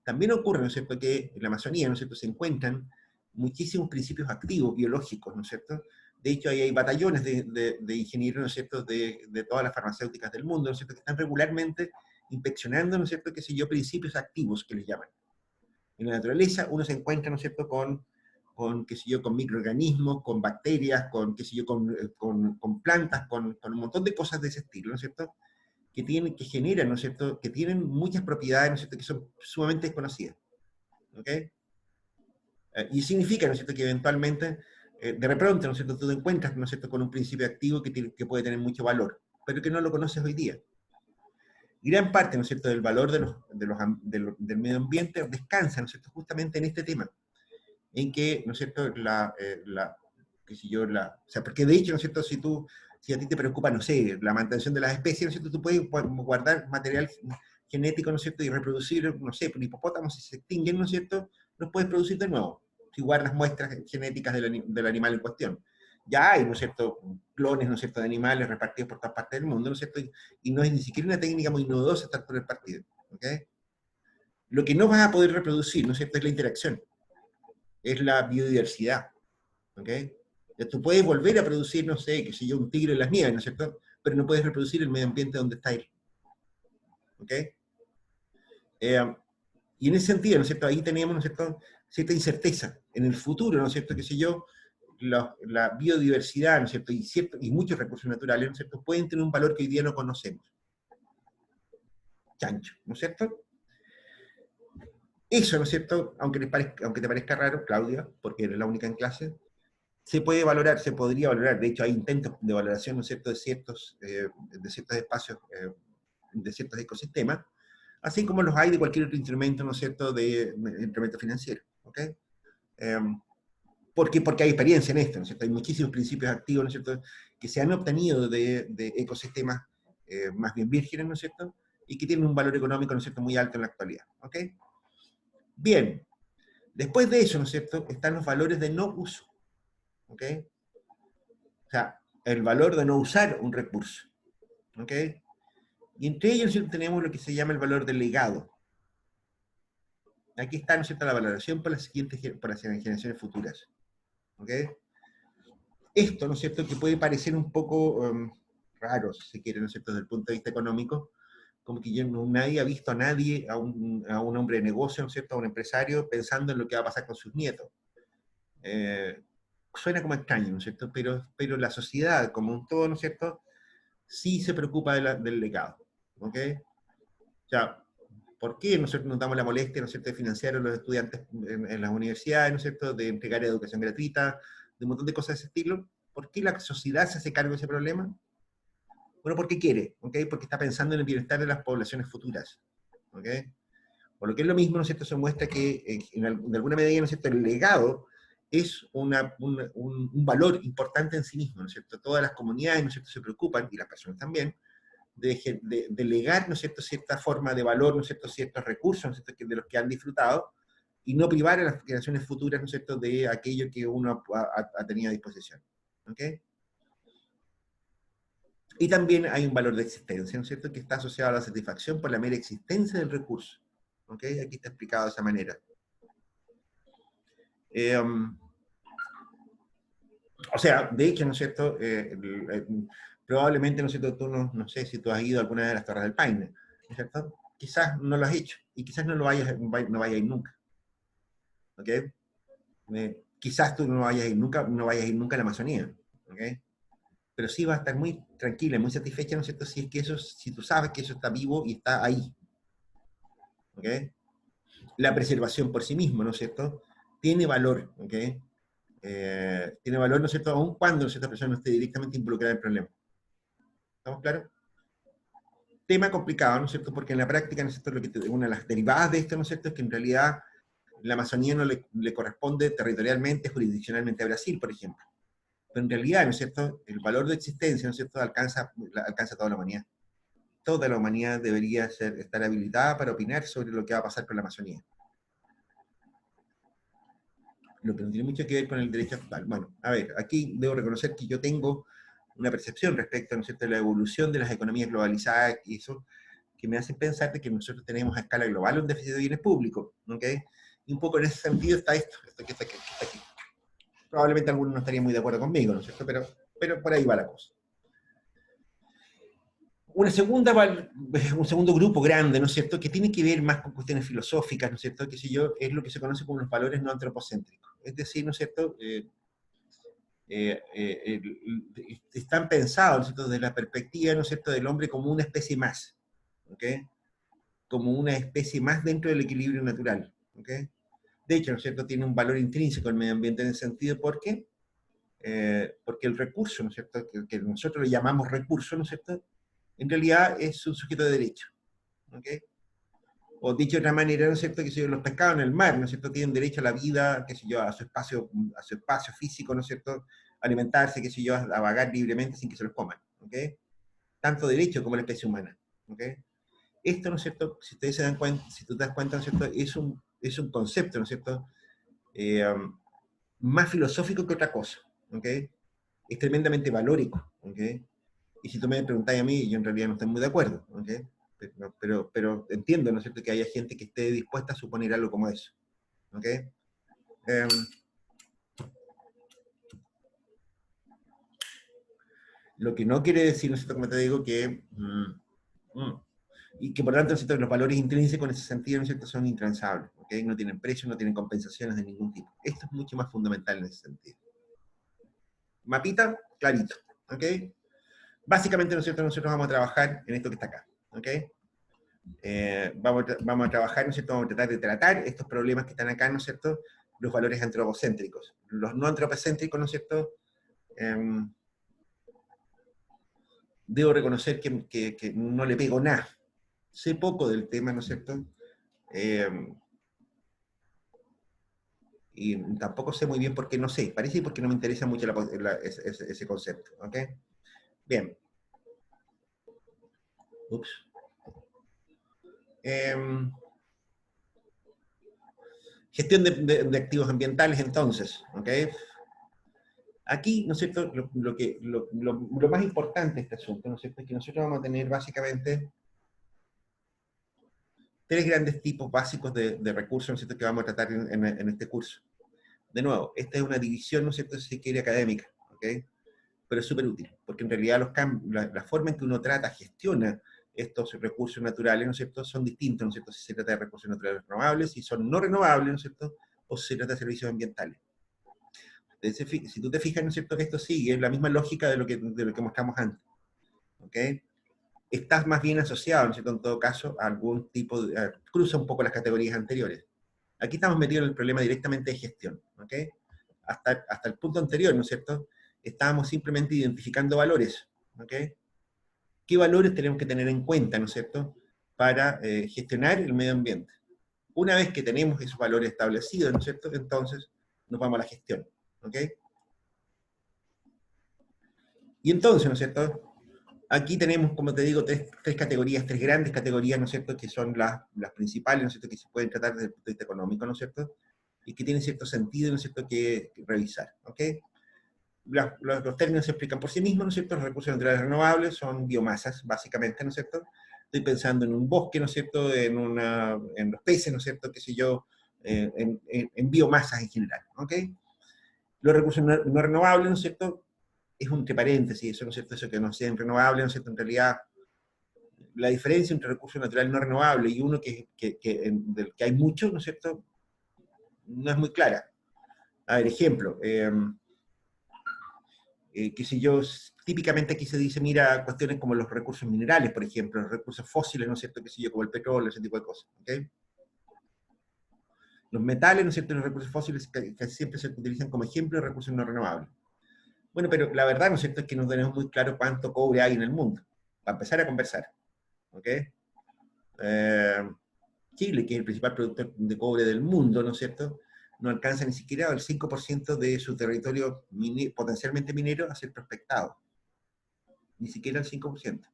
también ocurre, ¿no es cierto?, que en la Amazonía, ¿no es cierto?, se encuentran muchísimos principios activos biológicos, ¿no es cierto? De hecho, ahí hay batallones de ingenieros, ¿no es cierto?, de todas las farmacéuticas del mundo, ¿no es cierto?, que están regularmente inspeccionando, ¿no es cierto?, qué sé yo, principios activos que les llaman. En la naturaleza uno se encuentra, ¿no es cierto?, qué sé yo, con microorganismos, con bacterias, con, qué sé yo, con plantas, con un montón de cosas de ese estilo, ¿no es cierto?, que generan, ¿no es cierto?, que tienen muchas propiedades, ¿no es cierto?, que son sumamente desconocidas. ¿Ok? Y significa, ¿no es cierto?, que eventualmente, de repente, ¿no es cierto?, tú te encuentras, ¿no es cierto?, con un principio activo que puede tener mucho valor, pero que no lo conoces hoy día. Y gran parte, ¿no es cierto?, del valor del medio ambiente descansa, ¿no es cierto?, justamente en este tema, en que, ¿no es cierto?, qué sé yo, o sea, porque de hecho, ¿no es cierto?, si a ti te preocupa, no sé, la mantención de las especies, ¿no es cierto?, tú puedes guardar material genético, ¿no es cierto?, y reproducir, no sé, hipopótamos, si se extinguen, ¿no es cierto?, los puedes producir de nuevo, si guardas muestras genéticas del animal en cuestión. Ya hay, ¿no es cierto?, clones, ¿no es cierto?, de animales repartidos por todas partes del mundo, ¿no es cierto?, y no es ni siquiera una técnica muy novedosa estar por el partido, ¿ok? Lo que no vas a poder reproducir, ¿no es cierto?, es la interacción, es la biodiversidad, ¿ok? Tú puedes volver a producir, no sé, qué sé yo, un tigre en las nieves, ¿no es cierto?, pero no puedes reproducir el medio ambiente donde está él, ¿ok? Y en ese sentido, ¿no es cierto?, ahí tenemos, ¿no es cierto?, cierta incerteza. En el futuro, ¿no es cierto?, qué sé yo, la biodiversidad, ¿no es cierto?, y muchos recursos naturales, ¿no es cierto?, pueden tener un valor que hoy día no conocemos. chancho, ¿no es cierto? Eso, ¿no es cierto? Aunque te parezca raro, Claudia, porque eres la única en clase, se puede valorar, se podría valorar. De hecho, hay intentos de valoración, ¿no es cierto?, de ciertos espacios, de ciertos ecosistemas, así como los hay de cualquier otro instrumento, ¿no es cierto?, de instrumento financiero, ¿ok? Porque hay experiencia en esto, ¿no es cierto? Hay muchísimos principios activos, ¿no es cierto?, que se han obtenido de ecosistemas más bien vírgenes, ¿no es cierto?, y que tienen un valor económico, ¿no es cierto?, muy alto en la actualidad, ¿ok? Bien, después de eso, ¿no es cierto?, están los valores de no uso, ¿ok? O sea, el valor de no usar un recurso, ¿ok? Y entre ellos, ¿no es cierto?, tenemos lo que se llama el valor del legado. Aquí está, ¿no es cierto?, la valoración por las generaciones futuras, ¿ok? Esto, ¿no es cierto?, que puede parecer un poco raro, si se quiere, ¿no es cierto?, desde el punto de vista económico, como que nadie ha visto a nadie, a un hombre de negocio, ¿no es cierto?, a un empresario, pensando en lo que va a pasar con sus nietos. Suena como extraño, ¿no es cierto?, pero la sociedad, como un todo, ¿no es cierto?, sí se preocupa del legado, ¿ok? O sea, ¿por qué nosotros nos damos la molestia, ¿no es cierto?, de financiar a los estudiantes en las universidades, ¿no es cierto?, de entregar educación gratuita, de un montón de cosas de ese estilo? ¿Por qué la sociedad se hace cargo de ese problema? Bueno, porque quiere, ¿ok? Porque está pensando en el bienestar de las poblaciones futuras, ¿ok? Por lo que es lo mismo, ¿no es cierto?, se muestra que de alguna medida, ¿no es cierto?, el legado es un valor importante en sí mismo, ¿no es cierto? Todas las comunidades, ¿no es cierto?, se preocupan, y las personas también, de legar, ¿no es cierto?, cierta forma de valor, ¿no es cierto?, ciertos recursos, ¿no es cierto?, de los que han disfrutado, y no privar a las generaciones futuras, ¿no es cierto?, de aquello que uno ha tenido a disposición, ¿ok? Y también hay un valor de existencia, ¿no es cierto?, que está asociado a la satisfacción por la mera existencia del recurso, ¿ok? Aquí está explicado de esa manera. O sea, de hecho, ¿no es cierto?, probablemente, ¿no es cierto?, tú no sé si tú has ido a alguna de las Torres del Paine, ¿no es cierto? Quizás no lo has hecho, y quizás no vayas a ir nunca, ¿ok? Quizás tú no vayas a ir nunca, no vayas a ir nunca a la Amazonía, ¿ok? Pero sí vas a estar muy tranquila, muy satisfecha, ¿no es cierto?, si es que si tú sabes que eso está vivo y está ahí, ¿ok? La preservación por sí mismo, ¿no es cierto?, tiene valor, ¿ok? Tiene valor, ¿no es cierto?, aun cuando esta persona no esté directamente involucrada en el problema. ¿Estamos claros? Tema complicado, ¿no es cierto?, porque en la práctica, ¿no es cierto?, una de las derivadas de esto, ¿no es cierto?, es que en realidad la Amazonía no le corresponde territorialmente, jurisdiccionalmente a Brasil, por ejemplo. Pero en realidad, ¿no es cierto?, el valor de existencia, ¿no es cierto?, alcanza a toda la humanidad. Toda la humanidad debería estar habilitada para opinar sobre lo que va a pasar con la Amazonía. Lo que no tiene mucho que ver con el derecho actual. Bueno, a ver, aquí debo reconocer que yo tengo una percepción respecto, ¿no es cierto?, de la evolución de las economías globalizadas y eso, que me hace pensar de que nosotros tenemos a escala global un déficit de bienes públicos, ¿ok? Y un poco en ese sentido está esto que está aquí. Probablemente algunos no estarían muy de acuerdo conmigo, ¿no es cierto? Pero por ahí va la cosa. Un segundo grupo grande, ¿no es cierto?, que tiene que ver más con cuestiones filosóficas, ¿no es cierto?, que si yo, es lo que se conoce como los valores no antropocéntricos. Es decir, ¿no es cierto?, están pensados, ¿no es cierto?, desde la perspectiva, ¿no es cierto?, del hombre como una especie más, ¿ok? Como una especie más dentro del equilibrio natural, ¿ok? De hecho, ¿no es cierto?, tiene un valor intrínseco el medio ambiente en ese sentido, ¿por qué? Porque el recurso, ¿no es cierto?, que nosotros le llamamos recurso, ¿no es cierto?, en realidad es un sujeto de derecho, ¿ok? O dicho de otra manera, ¿no es cierto?, que si los pescados en el mar, ¿no es cierto?, tienen derecho a la vida, qué sé yo, a su espacio físico, ¿no es cierto?, alimentarse, qué sé yo, a vagar libremente sin que se los coman, ¿ok? Tanto derecho como la especie humana, ¿ok? Esto, ¿no es cierto?, si ustedes se dan cuenta, si tú te das cuenta, ¿no es cierto?, es un concepto, ¿no es cierto?, más filosófico que otra cosa, ¿ok? Es tremendamente valórico, ¿ok? Y si tú me preguntáis a mí, yo en realidad no estoy muy de acuerdo, ¿ok? Pero entiendo, ¿no es cierto?, que haya gente que esté dispuesta a suponer algo como eso, ¿ok? Lo que no quiere decir, ¿no es cierto?, como te digo, que y que por lo tanto, ¿no es cierto?, los valores intrínsecos en ese sentido, ¿no es cierto?, son intransables, ¿ok? No tienen precio, no tienen compensaciones de ningún tipo. Esto es mucho más fundamental en ese sentido. Mapita, clarito, ¿ok? Básicamente, ¿no es cierto?, nosotros vamos a trabajar en esto que está acá, ¿ok? Vamos a trabajar, ¿no es cierto? Vamos a tratar de tratar estos problemas que están acá, ¿no es cierto? Los valores antropocéntricos. Los no antropocéntricos, ¿no es cierto? Debo reconocer que no le pego nada. Sé poco del tema, ¿no es cierto? Y tampoco sé muy bien por qué no sé. Parece porque no me interesa mucho ese concepto, ¿ok? Bien. Ups. Gestión de activos ambientales, entonces, ¿ok? Aquí, ¿no es cierto?, lo más importante de este asunto, ¿no es cierto?, es que nosotros vamos a tener básicamente tres grandes tipos básicos de recursos, ¿no es cierto?, que vamos a tratar en este curso. De nuevo, esta es una división, ¿no es cierto?, si se quiere académica, ¿ok? Pero es súper útil, porque en realidad la forma en que uno trata, gestiona estos recursos naturales, ¿no es cierto?, son distintos, ¿no es cierto?, si se trata de recursos naturales renovables, si son no renovables, ¿no es cierto?, o si se trata de servicios ambientales. Si tú te fijas, ¿no es cierto?, que esto sigue la misma lógica de lo que mostramos antes, ¿ok? Estás más bien asociado, ¿no es cierto?, en todo caso, a algún tipo de... cruza un poco las categorías anteriores. Aquí estamos metidos en el problema directamente de gestión, ¿ok? Hasta el punto anterior, ¿no es cierto?, estábamos simplemente identificando valores, ¿ok? ¿Qué valores tenemos que tener en cuenta, ¿no es cierto?, para gestionar el medio ambiente? Una vez que tenemos esos valores establecidos, ¿no es cierto?, entonces nos vamos a la gestión, ¿ok? Y entonces, ¿no es cierto?, aquí tenemos, como te digo, tres categorías, tres grandes categorías, ¿no es cierto?, que son las principales, ¿no es cierto?, que se pueden tratar desde el punto de vista económico, ¿no es cierto?, y que tienen cierto sentido, ¿no es cierto?, que revisar, ¿ok? Los términos se explican por sí mismos, ¿no es cierto? Los recursos naturales renovables son biomasas, básicamente, ¿no es cierto? Estoy pensando en un bosque, ¿no es cierto?, en los peces, ¿no es cierto?, qué sé yo, en biomasas en general, ¿ok? Los recursos no renovables, ¿no es cierto?, es un entre paréntesis, eso, ¿no es cierto?, eso que no sean renovables, ¿no es cierto?, en realidad, la diferencia entre recursos naturales no renovables y uno del que hay mucho, ¿no es cierto?, no es muy clara. A ver, ejemplo, qué sé yo, típicamente aquí se dice, mira, cuestiones como los recursos minerales, por ejemplo, los recursos fósiles, ¿no es cierto?, qué sé yo, como el petróleo, ese tipo de cosas, ¿ok? Los metales, ¿no es cierto?, los recursos fósiles que siempre se utilizan como ejemplo de recursos no renovables. Bueno, pero la verdad, ¿no es cierto?, es que no tenemos muy claro cuánto cobre hay en el mundo, para empezar a conversar, ¿ok? Chile, que es el principal productor de cobre del mundo, ¿no es cierto?, no alcanza ni siquiera el 5% de su territorio potencialmente minero a ser prospectado. Ni siquiera el 5%.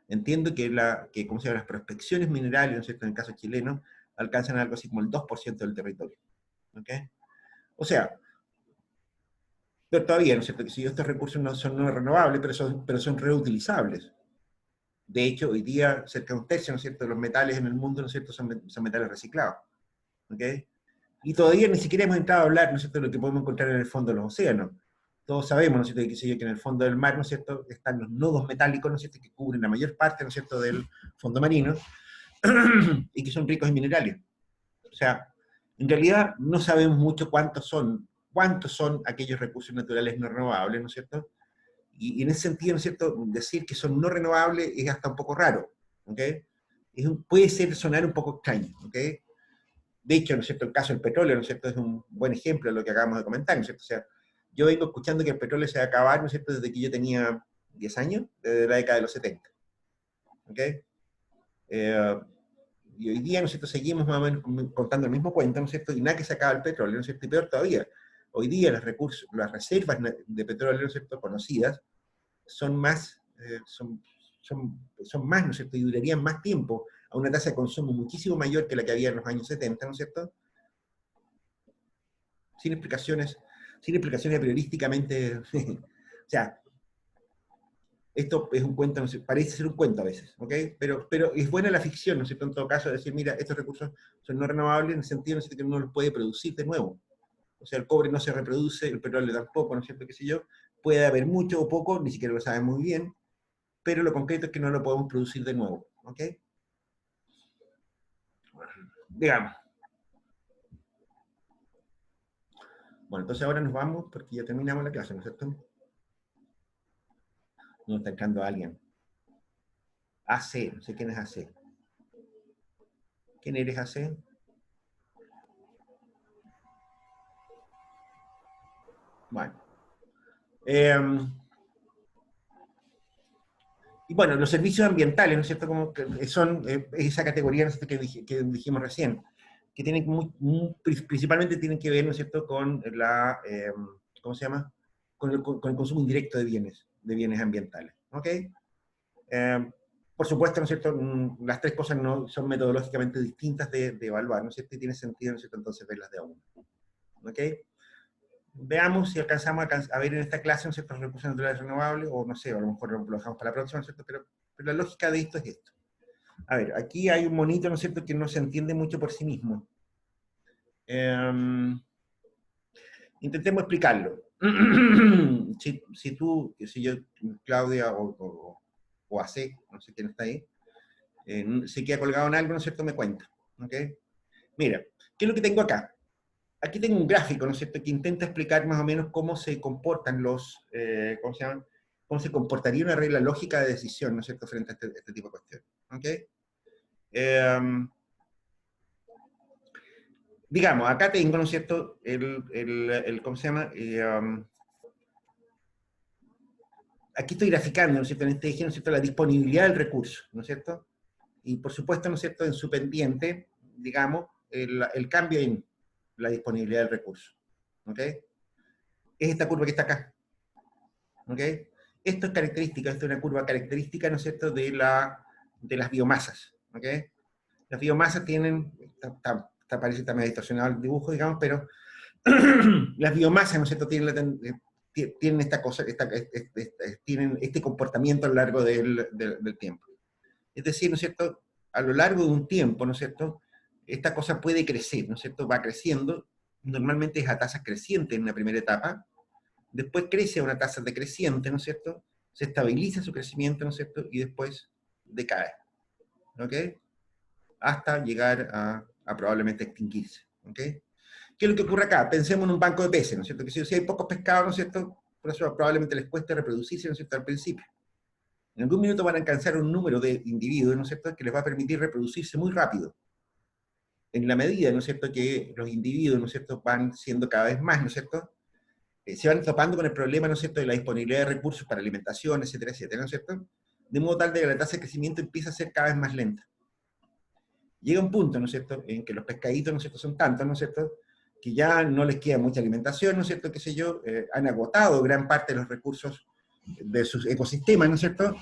Entiendo que ¿cómo se llama?, las prospecciones minerales, ¿no es cierto?, en el caso chileno, alcanzan algo así como el 2% del territorio. ¿Ok? O sea, pero todavía, ¿no es cierto?, que si estos recursos no son no renovables, pero son reutilizables. De hecho, hoy día cerca de un tercio, ¿no es cierto?, de los metales en el mundo, ¿no es cierto?, son metales reciclados. ¿Ok? Y todavía ni siquiera hemos entrado a hablar, ¿no es cierto?, de lo que podemos encontrar en el fondo de los océanos. Todos sabemos, ¿no es cierto?, que en el fondo del mar, ¿no es cierto?, están los nodos metálicos, ¿no es cierto?, que cubren la mayor parte, ¿no es cierto?, del fondo marino, y que son ricos en minerales. O sea, en realidad no sabemos mucho cuántos son aquellos recursos naturales no renovables, ¿no es cierto? Y en ese sentido, ¿no es cierto?, decir que son no renovables es hasta un poco raro, ¿ok? Puede sonar un poco extraño, ¿ok? De hecho, ¿no es cierto?, el caso del petróleo, ¿no es cierto?, es un buen ejemplo de lo que acabamos de comentar, ¿no es cierto? O sea, yo vengo escuchando que el petróleo se va a acabar, ¿no es cierto?, desde que yo tenía 10 años, desde la década de los 70, ¿ok? Y hoy día, ¿no es cierto?, seguimos más o menos contando el mismo cuento, ¿no es cierto?, y nada que se acaba el petróleo, ¿no es cierto?, y peor todavía, hoy día las reservas de petróleo, ¿no es cierto?, conocidas, son más, son más, ¿no es cierto?, y durarían más tiempo, a una tasa de consumo muchísimo mayor que la que había en los años 70, ¿no es cierto?, sin explicaciones periodísticamente, o sea, esto es un cuento, no sé, parece ser un cuento a veces, ¿ok? Pero es buena la ficción, ¿no es cierto?, en todo caso, decir, mira, estos recursos son no renovables en el sentido, ¿no es cierto?, que uno los puede producir de nuevo. O sea, el cobre no se reproduce, el petróleo tampoco, ¿no es cierto?, qué sé yo, puede haber mucho o poco, ni siquiera lo sabemos muy bien, pero lo concreto es que no lo podemos producir de nuevo, ¿ok? Digamos. Bueno, entonces ahora nos vamos, porque ya terminamos la clase, ¿no es cierto? Nos está entrando alguien. AC, no sé quién es AC. ¿Quién eres, AC? Bueno. Y bueno, los servicios ambientales, ¿no es cierto? Como que son esa categoría, ¿no es cierto?, que dijimos recién, que tienen principalmente tienen que ver, ¿no es cierto?, con la, ¿cómo se llama? Con el consumo indirecto de bienes ambientales, ¿ok? Por supuesto, ¿no es cierto?, las tres cosas no son metodológicamente distintas de evaluar, ¿no es cierto?, y tiene sentido, ¿no es cierto?, entonces verlas de a uno, ¿ok? Veamos si alcanzamos a ver en esta clase, ¿no es cierto?, los recursos naturales renovables, o no sé, a lo mejor lo dejamos para la próxima, ¿no es cierto?, pero la lógica de esto es esto. A ver, aquí hay un monito, ¿no es cierto?, que no se entiende mucho por sí mismo. Intentemos explicarlo. si tú, si yo, Claudia o AC, no sé quién está ahí, se queda colgado en algo, ¿no es cierto?, me cuenta. ¿Ok? Mira, ¿qué es lo que tengo acá? Aquí tengo un gráfico, ¿no es cierto?, que intenta explicar más o menos cómo se comportan los, ¿cómo se llaman? Cómo se comportaría una regla lógica de decisión, ¿no es cierto?, frente a este tipo de cuestiones. ¿Ok? Digamos, acá tengo, ¿no es cierto?, ¿cómo se llama? Aquí estoy graficando, ¿no es cierto?, en este eje, ¿no es cierto?, la disponibilidad del recurso, ¿no es cierto? Y por supuesto, ¿no es cierto?, en su pendiente, digamos, el cambio en la disponibilidad del recurso. ¿Ok? Es esta curva que está acá. ¿Ok? Esto es característica, esto es una curva característica, ¿no es cierto?, de las biomasas. ¿Ok? Las biomasas tienen, parece que está medio distorsionado el dibujo, digamos, pero las biomasas, ¿no es cierto?, tienen esta cosa, tienen este comportamiento a lo largo del tiempo. Es decir, ¿no es cierto?, a lo largo de un tiempo, ¿no es cierto?, esta cosa puede crecer, ¿no es cierto?, va creciendo, normalmente es a tasas crecientes en una primera etapa, después crece a una tasa decreciente, ¿no es cierto?, se estabiliza su crecimiento, ¿no es cierto?, y después decae, ¿ok? Hasta llegar a probablemente extinguirse, ¿ok? ¿Qué es lo que ocurre acá? Pensemos en un banco de peces, ¿no es cierto? Que si hay pocos pescados, ¿no es cierto?, por eso probablemente les cueste reproducirse, ¿no es cierto?, al principio. En algún minuto van a alcanzar un número de individuos, ¿no es cierto?, que les va a permitir reproducirse muy rápido. En la medida, ¿no es cierto?, que los individuos, ¿no es cierto?, van siendo cada vez más, ¿no es cierto?, se van topando con el problema, ¿no es cierto?, de la disponibilidad de recursos para alimentación, etcétera, etcétera, ¿no es cierto?, de modo tal de que la tasa de crecimiento empieza a ser cada vez más lenta. Llega un punto, ¿no es cierto?, en que los pescaditos, ¿no es cierto?, son tantos, ¿no es cierto?, que ya no les queda mucha alimentación, ¿no es cierto?, qué sé yo, han agotado gran parte de los recursos de sus ecosistemas, ¿no es cierto?,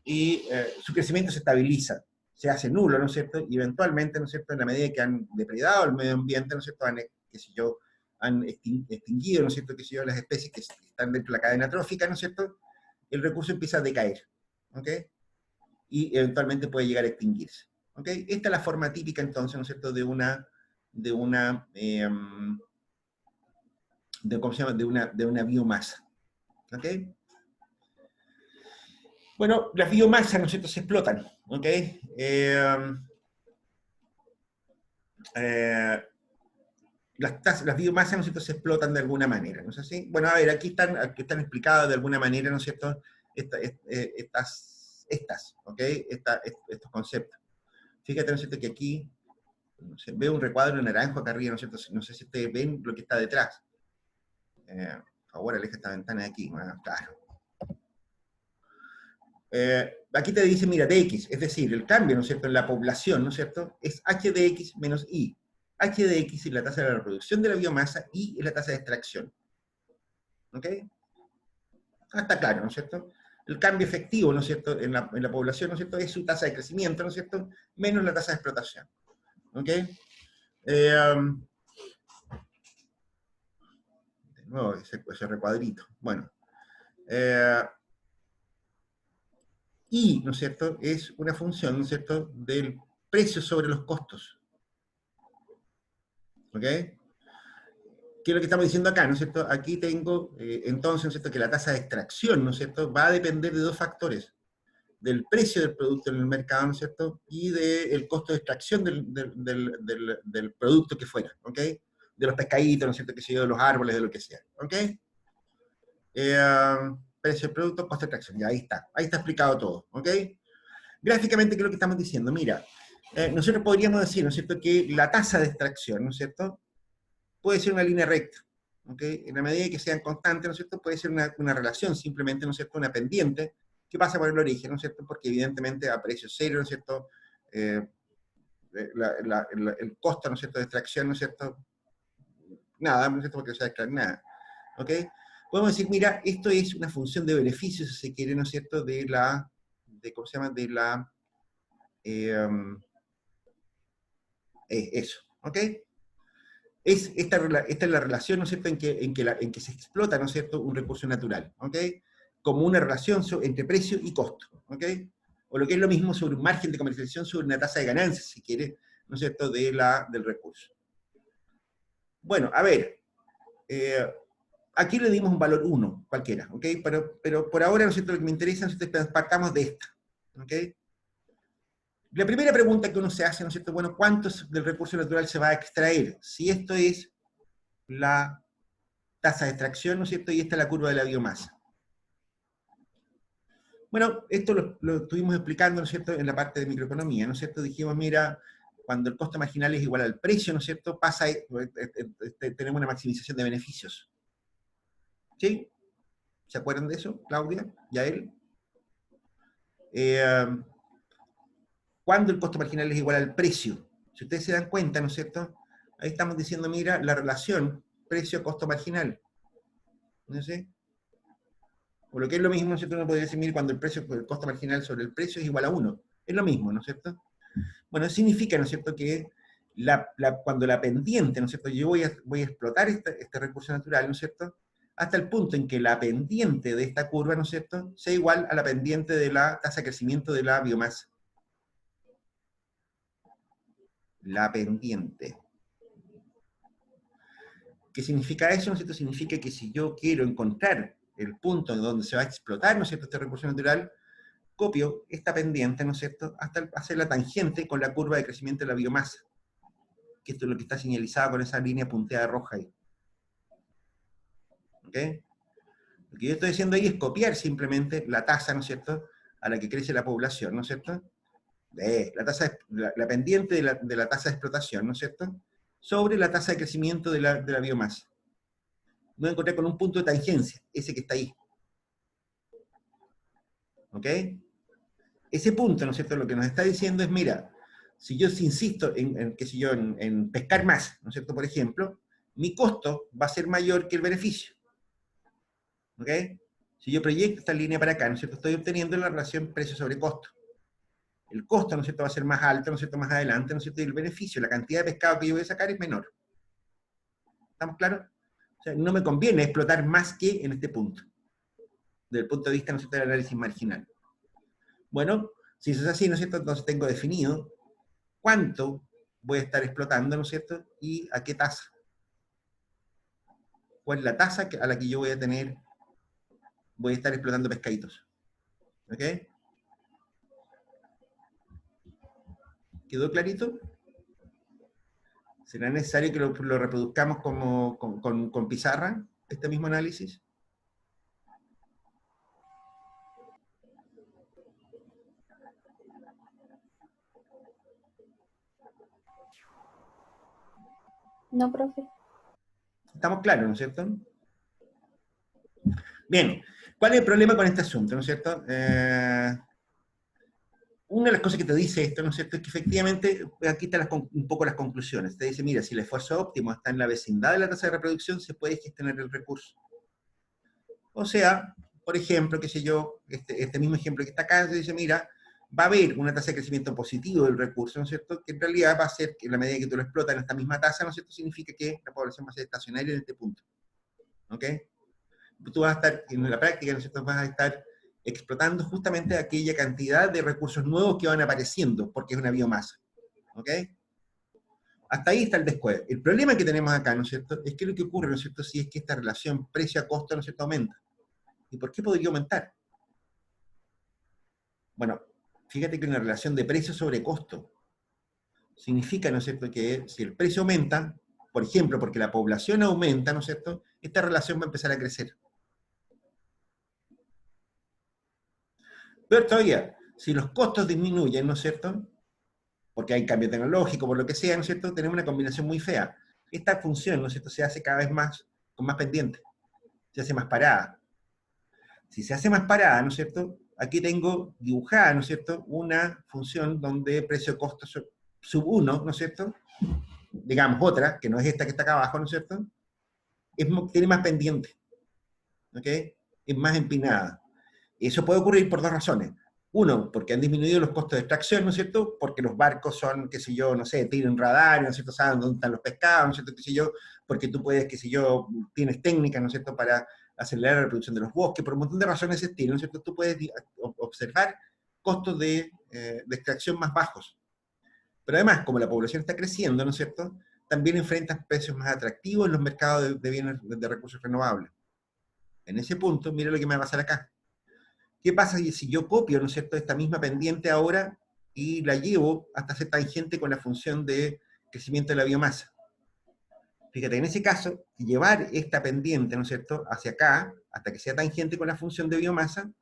y su crecimiento se estabiliza, se hace nulo, ¿no es cierto?, y eventualmente, ¿no es cierto?, en la medida que han depredado el medio ambiente, ¿no es cierto?, qué sé yo, han extinguido, ¿no es cierto?, qué sé yo, las especies que están dentro de la cadena trófica, ¿no es cierto?, el recurso empieza a decaer, ¿ok?, y eventualmente puede llegar a extinguirse, ¿ok? Esta es la forma típica, entonces, ¿no es cierto?, ¿cómo se llama?, de una biomasa, ¿ok? Bueno, las biomasas, ¿no es cierto?, se explotan, ¿ok? Las biomasas, ¿no es cierto?, se explotan de alguna manera, ¿no es así? Bueno, a ver, aquí están explicadas de alguna manera, ¿no es cierto?, ¿ok? Estos conceptos. Fíjate, ¿no es cierto?, que aquí, no sé, veo un recuadro naranjo acá arriba, ¿no es cierto?, no sé si ustedes ven lo que está detrás. Ahora aleja esta ventana de aquí, bueno, claro. Aquí te dice, mira, dx, es decir, el cambio, ¿no es cierto?, en la población, ¿no es cierto?, es h de x menos i. H de x es la tasa de la reproducción de la biomasa, y es la tasa de extracción. ¿Ok? Está claro, ¿no es cierto? El cambio efectivo, ¿no es cierto?, en la población, ¿no es cierto?, es su tasa de crecimiento, ¿no es cierto?, menos la tasa de explotación. ¿Ok? De nuevo, ese recuadrito. Bueno. Y, ¿no es cierto?, es una función, ¿no es cierto?, del precio sobre los costos. ¿Ok? ¿Qué es lo que estamos diciendo acá, ¿no es cierto? Aquí tengo, entonces, ¿no es cierto?, que la tasa de extracción, ¿no es cierto?, va a depender de dos factores: del precio del producto en el mercado, ¿no es cierto?, y del costo de extracción del producto que fuera, ¿ok? De los pescaditos, ¿no es cierto?, que sé yo, de los árboles, de lo que sea, ¿ok? Precio del producto, costo de extracción, ya ahí está explicado todo, ¿ok? Gráficamente, ¿qué es lo que estamos diciendo? Mira, nosotros podríamos decir, ¿no es cierto?, que la tasa de extracción, ¿no es cierto?, puede ser una línea recta, ¿ok? En la medida que sean constantes, ¿no es cierto?, puede ser una relación, simplemente, ¿no es cierto?, una pendiente que pasa por el origen, ¿no es cierto?, porque evidentemente a precio cero, ¿no es cierto?, el costo, ¿no es cierto?, de extracción, ¿no es cierto?, nada, ¿no es cierto?, porque no se va a extraer nada, ¿ok? Podemos decir, mira, esto es una función de beneficio, si se quiere, ¿no es cierto?, ¿cómo se llama?, eso, ¿ok? Esta es la relación, ¿no es cierto?, en que se explota, ¿no es cierto?, un recurso natural, ¿ok? Como una relación entre precio y costo, ¿ok? O lo que es lo mismo sobre un margen de comercialización, sobre una tasa de ganancias, si quiere, ¿no es cierto?, del recurso. Bueno, a ver, aquí le dimos un valor 1, cualquiera, ¿ok? Pero por ahora, ¿no es cierto?, lo que me interesa, ¿no es cierto?, partamos de esta, ¿ok? La primera pregunta que uno se hace, ¿no es cierto?, bueno, ¿cuánto del recurso natural se va a extraer? Si esto es la tasa de extracción, ¿no es cierto?, y esta es la curva de la biomasa. Bueno, esto lo estuvimos explicando, ¿no es cierto?, en la parte de microeconomía, ¿no es cierto? Dijimos, mira, cuando el costo marginal es igual al precio, ¿no es cierto?, tenemos una maximización de beneficios. ¿Sí? ¿Se acuerdan de eso, Claudia? ¿Yael? Cuando el costo marginal es igual al precio. Si ustedes se dan cuenta, ¿no es cierto?, ahí estamos diciendo, mira, la relación precio-costo marginal. ¿No sé? O lo que es lo mismo, ¿no es cierto?, uno podría decir, mira, cuando el costo marginal sobre el precio es igual a 1. Es lo mismo, ¿no es cierto? Bueno, eso significa, ¿no es cierto?, que cuando la pendiente, ¿no es cierto?, yo voy a explotar este recurso natural, ¿no es cierto?, hasta el punto en que la pendiente de esta curva, ¿no es cierto?, sea igual a la pendiente de la tasa de crecimiento de la biomasa. La pendiente. ¿Qué significa eso? ¿No es cierto? Significa que si yo quiero encontrar el punto en donde se va a explotar, ¿no es cierto?, este recurso natural, copio esta pendiente, ¿no es cierto?, hasta hacer la tangente con la curva de crecimiento de la biomasa, que esto es lo que está señalizado con esa línea punteada roja ahí. ¿Ok? Lo que yo estoy haciendo ahí es copiar simplemente la tasa, ¿no es cierto?, a la que crece la población, ¿no es cierto?, la pendiente de la tasa de explotación, ¿no es cierto?, sobre la tasa de crecimiento de la biomasa. Me voy a encontrar con un punto de tangencia, ese que está ahí. ¿Ok? Ese punto, ¿no es cierto?, lo que nos está diciendo es, mira, si yo insisto en pescar más, ¿no es cierto?, por ejemplo, mi costo va a ser mayor que el beneficio. ¿Ok? Si yo proyecto esta línea para acá, ¿no es cierto?, estoy obteniendo la relación precio sobre costo. El costo, ¿no es cierto?, va a ser más alto, ¿no es cierto?, más adelante, ¿no es cierto?, y el beneficio, la cantidad de pescado que yo voy a sacar es menor. ¿Estamos claros? O sea, no me conviene explotar más que en este punto, desde el punto de vista, ¿no es cierto?, del análisis marginal. Bueno, si eso es así, ¿no es cierto?, entonces tengo definido cuánto voy a estar explotando, ¿no es cierto?, y a qué tasa. ¿Cuál es la tasa a la que yo voy a estar explotando pescaditos? ¿Ok? ¿Quedó clarito? ¿Será necesario que lo reproduzcamos con pizarra, este mismo análisis? No, profe. ¿Estamos claros, no es cierto? Bien, ¿cuál es el problema con este asunto, no es cierto? Una de las cosas que te dice esto, ¿no es cierto?, es que efectivamente, aquí están un poco las conclusiones. Te dice, mira, si el esfuerzo óptimo está en la vecindad de la tasa de reproducción, se puede gestionar el recurso. O sea, por ejemplo, qué sé yo, este mismo ejemplo que está acá, se dice, mira, va a haber una tasa de crecimiento positivo del recurso, ¿no es cierto?, que en realidad va a ser que en la medida que tú lo explotas en esta misma tasa, ¿no es cierto?, significa que la población va a ser estacionaria en este punto. ¿Ok? Tú vas a estar, en la práctica, ¿no es cierto?, vas a estar explotando justamente aquella cantidad de recursos nuevos que van apareciendo, porque es una biomasa. ¿Ok? Hasta ahí está el descuento. El problema que tenemos acá, ¿no es cierto?, es que lo que ocurre, ¿no es cierto?, si es que esta relación precio a costo, ¿no es cierto?, aumenta. ¿Y por qué podría aumentar? Bueno, fíjate que una relación de precio sobre costo significa, ¿no es cierto?, que si el precio aumenta, por ejemplo, porque la población aumenta, ¿no es cierto?, esta relación va a empezar a crecer. Pero todavía, si los costos disminuyen, ¿no es cierto?, porque hay cambio tecnológico, por lo que sea, ¿no es cierto?, tenemos una combinación muy fea. Esta función, ¿no es cierto?, se hace cada vez más, con más pendiente, se hace más parada. Si se hace más parada, ¿no es cierto?, aquí tengo dibujada, ¿no es cierto?, una función donde precio-costo sub 1, ¿no es cierto?, digamos otra, que no es esta que está acá abajo, ¿no es cierto?, tiene más pendiente, ¿ok? Es más empinada. Eso puede ocurrir por dos razones. Uno, porque han disminuido los costos de extracción, ¿no es cierto? Porque los barcos son, qué sé yo, no sé, tienen radar, ¿no es cierto? Saben dónde están los pescados, ¿no es cierto? Qué sé yo, porque tú puedes, qué sé yo, tienes técnicas, ¿no es cierto?, para acelerar la reproducción de los bosques, por un montón de razones de ese estilo, ¿no es cierto? Tú puedes observar costos de extracción más bajos. Pero además, como la población está creciendo, ¿no es cierto?, también enfrentas precios más atractivos en los mercados de bienes de recursos renovables. En ese punto, mira lo que me va a pasar acá. ¿Qué pasa si yo copio, ¿no es cierto?, esta misma pendiente ahora y la llevo hasta ser tangente con la función de crecimiento de la biomasa? Fíjate, en ese caso, llevar esta pendiente, ¿no es cierto?, hacia acá, hasta que sea tangente con la función de biomasa,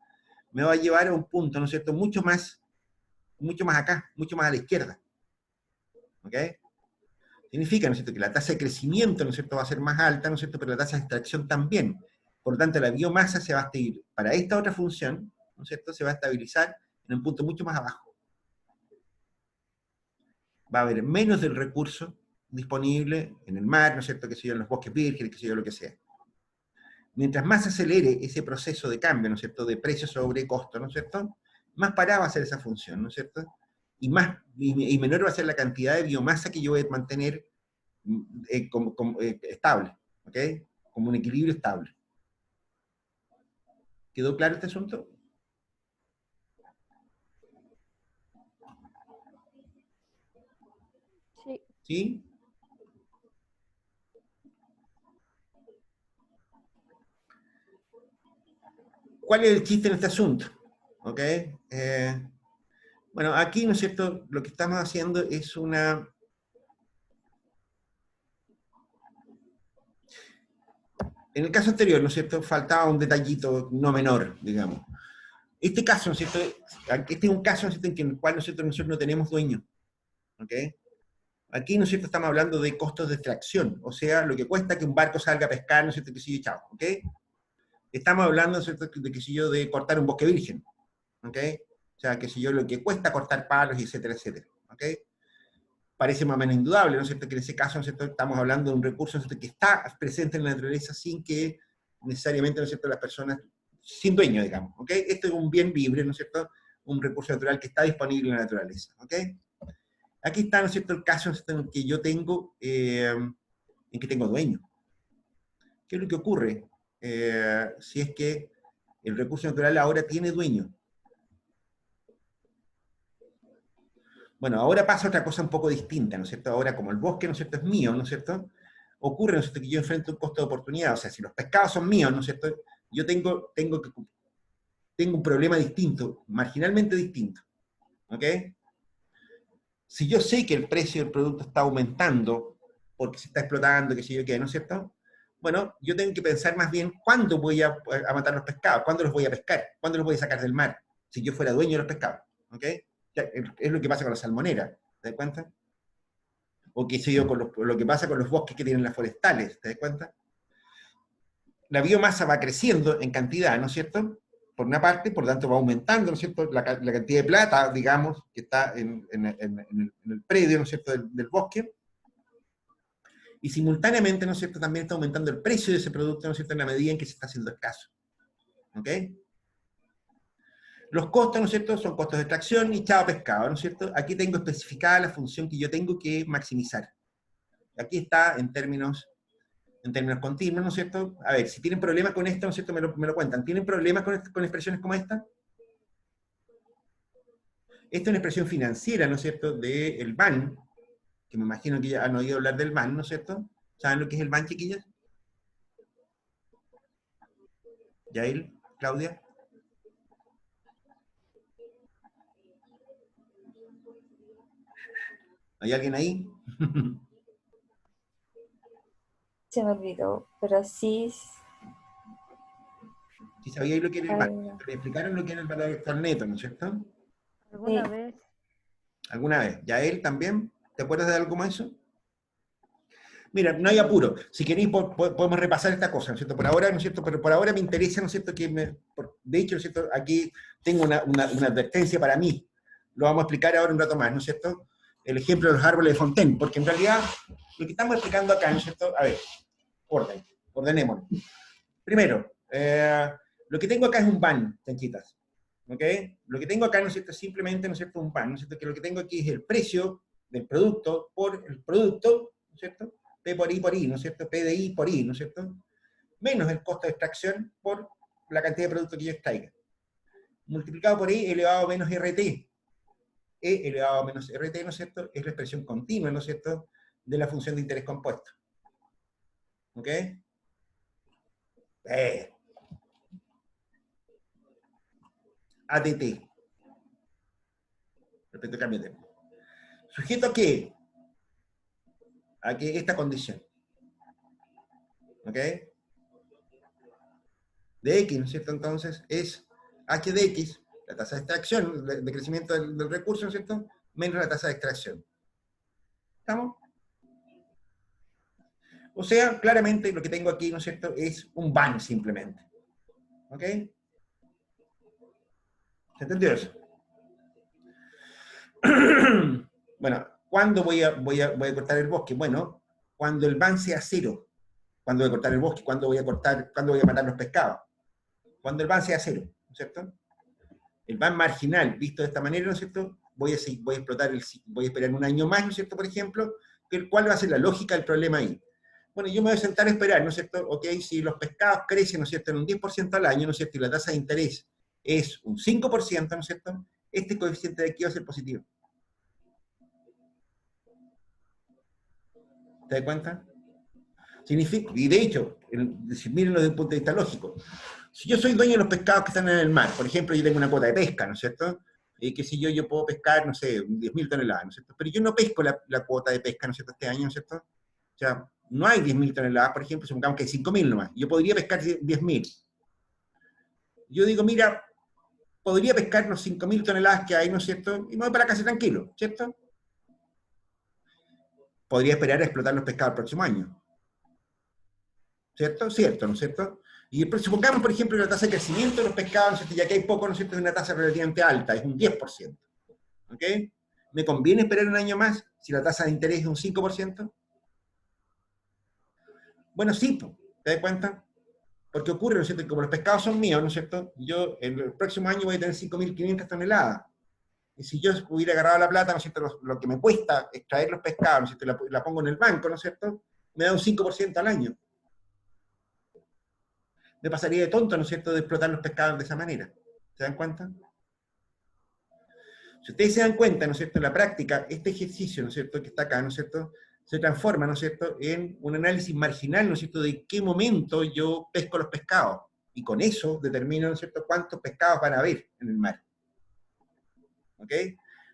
me va a llevar a un punto, ¿no es cierto?, mucho más acá, mucho más a la izquierda. ¿Ok? Significa, ¿no es cierto?, que la tasa de crecimiento, ¿no es cierto?, va a ser más alta, ¿no es cierto?, pero la tasa de extracción también. Por lo tanto, la biomasa se va a estabilizar, para esta otra función, ¿no es cierto?, se va a estabilizar en un punto mucho más abajo. Va a haber menos del recurso disponible en el mar, ¿no es cierto?, que sé yo, en los bosques vírgenes, que sé yo, lo que sea. Mientras más se acelere ese proceso de cambio, ¿no es cierto?, de precio sobre costo, ¿no es cierto?, más parada va a ser esa función, ¿no es cierto?, y menor va a ser la cantidad de biomasa que yo voy a mantener estable, ¿ok? Como un equilibrio estable. ¿Quedó claro este asunto? Sí. ¿Sí? ¿Cuál es el chiste en este asunto? ¿Ok? Bueno, aquí, ¿no es cierto?, lo que estamos haciendo es una... En el caso anterior, ¿no es cierto?, faltaba un detallito no menor, digamos. Este caso, ¿no es cierto?, este es un caso, ¿no es cierto?, en el cual, ¿no es cierto?, nosotros no tenemos dueño. ¿Ok? Aquí, ¿no es cierto?, estamos hablando de costos de extracción, o sea, lo que cuesta que un barco salga a pescar, ¿no es cierto?, que sigue chao, ¿ok? Estamos hablando, ¿no es cierto?, de, qué sé yo, de cortar un bosque virgen, ¿ok? O sea, qué sé yo, lo que cuesta cortar palos, etcétera, etcétera, ¿ok? Parece más o menos indudable, ¿no es cierto?, que en ese caso, ¿no es cierto?, estamos hablando de un recurso, ¿no es cierto?, que está presente en la naturaleza sin que necesariamente, ¿no es cierto?, las personas, sin dueño, digamos, ¿ok? Esto es un bien libre, ¿no es cierto?, un recurso natural que está disponible en la naturaleza, ¿ok? Aquí está, ¿no es cierto?, el caso, ¿no es cierto?, en el que yo tengo, en que tengo dueño. ¿Qué es lo que ocurre si es que el recurso natural ahora tiene dueño? Bueno, ahora pasa otra cosa un poco distinta, ¿no es cierto? Ahora, como el bosque, ¿no es cierto?, es mío, ¿no es cierto?, ocurre, ¿no es cierto?, que yo enfrento un costo de oportunidad. O sea, si los pescados son míos, ¿no es cierto?, yo tengo un problema distinto, marginalmente distinto, ¿ok? Si yo sé que el precio del producto está aumentando porque se está explotando, qué sé yo qué, ¿no es cierto?, bueno, yo tengo que pensar más bien cuándo voy a matar los pescados, cuándo los voy a pescar, cuándo los voy a sacar del mar, si yo fuera dueño de los pescados, ¿ok? Es lo que pasa con la salmonera, ¿te das cuenta? O qué sé yo, con lo que pasa con los bosques que tienen las forestales, ¿te das cuenta? La biomasa va creciendo en cantidad, ¿no es cierto?, por una parte, por lo tanto va aumentando, ¿no es cierto?, la cantidad de plata, digamos, que está en el predio, ¿no es cierto?, del bosque, y simultáneamente, ¿no es cierto?, también está aumentando el precio de ese producto, ¿no es cierto?, en la medida en que se está haciendo escaso. ¿Ok? Los costos, ¿no es cierto?, son costos de extracción y chao pescado, ¿no es cierto? Aquí tengo especificada la función que yo tengo que maximizar. Aquí está en términos continuos, ¿no es cierto? A ver, si tienen problemas con esto, ¿no es cierto?, me lo cuentan. ¿Tienen problemas con expresiones como esta? Esta es una expresión financiera, ¿no es cierto?, del BAN, que me imagino que ya han oído hablar del BAN, ¿no es cierto? ¿Saben lo que es el BAN, chiquillas? Yael, Claudia. ¿Hay alguien ahí? Se me olvidó, pero sí. Si sabíais lo que era el Ay, BAN. no. Me explicaron lo que era el valor actual neto, ¿no es cierto? Sí, ¿Alguna vez? alguna vez. ¿Ya él también? ¿Te acuerdas de algo como eso? Mira, no hay apuro. Si queréis, podemos repasar esta cosa, ¿no es cierto? Por ahora, ¿no es cierto? Pero por ahora me interesa, ¿no es cierto? De hecho, ¿no es cierto? Aquí tengo una advertencia para mí. Lo vamos a explicar ahora un rato más, ¿no es cierto? El ejemplo de los árboles de Fontaine, porque en realidad lo que estamos explicando acá, ¿no es cierto? A ver, ordenémonos. Primero, lo que tengo acá es un van, chanchitas. ¿Ok? Lo que tengo acá, ¿no es cierto? Simplemente, ¿no es cierto? Un van, ¿no es cierto? Que lo que tengo aquí es el precio del producto por el producto, ¿no es cierto? P por I, ¿no es cierto? P de I por I, ¿no es cierto? Menos el costo de extracción por la cantidad de producto que yo extraiga. Multiplicado por I elevado a menos RT. E elevado a menos RT, ¿no es cierto? Es la expresión continua, ¿no es cierto? De la función de interés compuesto. ¿Ok? ADT. Respecto al cambio de tiempo. ¿Sujeto a qué? A que esta condición. ¿Ok? De X, ¿no es cierto? Entonces es H de X, la tasa de extracción, de crecimiento del recurso, ¿no es cierto? Menos la tasa de extracción. ¿Estamos? O sea, claramente lo que tengo aquí, ¿no es cierto? Es un van simplemente. ¿Ok? ¿Se entendió eso? Bueno, ¿cuándo voy a cortar el bosque? Bueno, cuando el van sea cero. ¿Cuándo voy a cortar el bosque? ¿Cuándo voy a matar los pescados? Cuando el van sea cero, ¿no es cierto? El van marginal, visto de esta manera, ¿no es cierto? Voy a esperar un año más, ¿no es cierto? Por ejemplo, ¿cuál va a ser la lógica del problema ahí? Bueno, yo me voy a sentar a esperar, ¿no es cierto? Ok, si los pescados crecen, ¿no es cierto?, en un 10% al año, ¿no es cierto?, y la tasa de interés es un 5%, ¿no es cierto?, este coeficiente de aquí va a ser positivo. ¿Te das cuenta? Significa, y de hecho, mírenlo desde un punto de vista lógico. Si yo soy dueño de los pescados que están en el mar, por ejemplo, yo tengo una cuota de pesca, ¿no es cierto?, que si yo puedo pescar, no sé, 10.000 toneladas, ¿no es cierto?, pero yo no pesco la cuota de pesca, ¿no es cierto?, este año, ¿no es cierto? O sea, no hay 10.000 toneladas, por ejemplo, supongamos que hay 5.000 nomás. Yo podría pescar 10.000. Yo digo, mira, podría pescar los 5.000 toneladas que hay, ¿no es cierto? Y me voy para casa tranquilo, ¿cierto? Podría esperar a explotar los pescados el próximo año. ¿Cierto? Cierto, ¿no es cierto? Y supongamos, por ejemplo, la tasa de crecimiento de los pescados, ¿no es cierto? Ya que hay poco, ¿no es cierto?, es una tasa relativamente alta, es un 10%. ¿Ok? ¿Me conviene esperar un año más si la tasa de interés es un 5%? Bueno, sí, ¿te das cuenta? Porque ocurre, ¿no es cierto?, que como los pescados son míos, ¿no es cierto?, yo en el próximo año voy a tener 5.500 toneladas. Y si yo hubiera agarrado la plata, ¿no es cierto?, lo que me cuesta extraer los pescados, ¿no es cierto?, la pongo en el banco, ¿no es cierto?, me da un 5% al año. Me pasaría de tonto, ¿no es cierto?, de explotar los pescados de esa manera. ¿Se dan cuenta? Si ustedes se dan cuenta, ¿no es cierto?, en la práctica, este ejercicio, ¿no es cierto?, que está acá, ¿no es cierto?, se transforma, ¿no es cierto?, en un análisis marginal, ¿no es cierto?, de qué momento yo pesco los pescados. Y con eso determino, ¿no es cierto?, cuántos pescados van a haber en el mar. ¿Ok?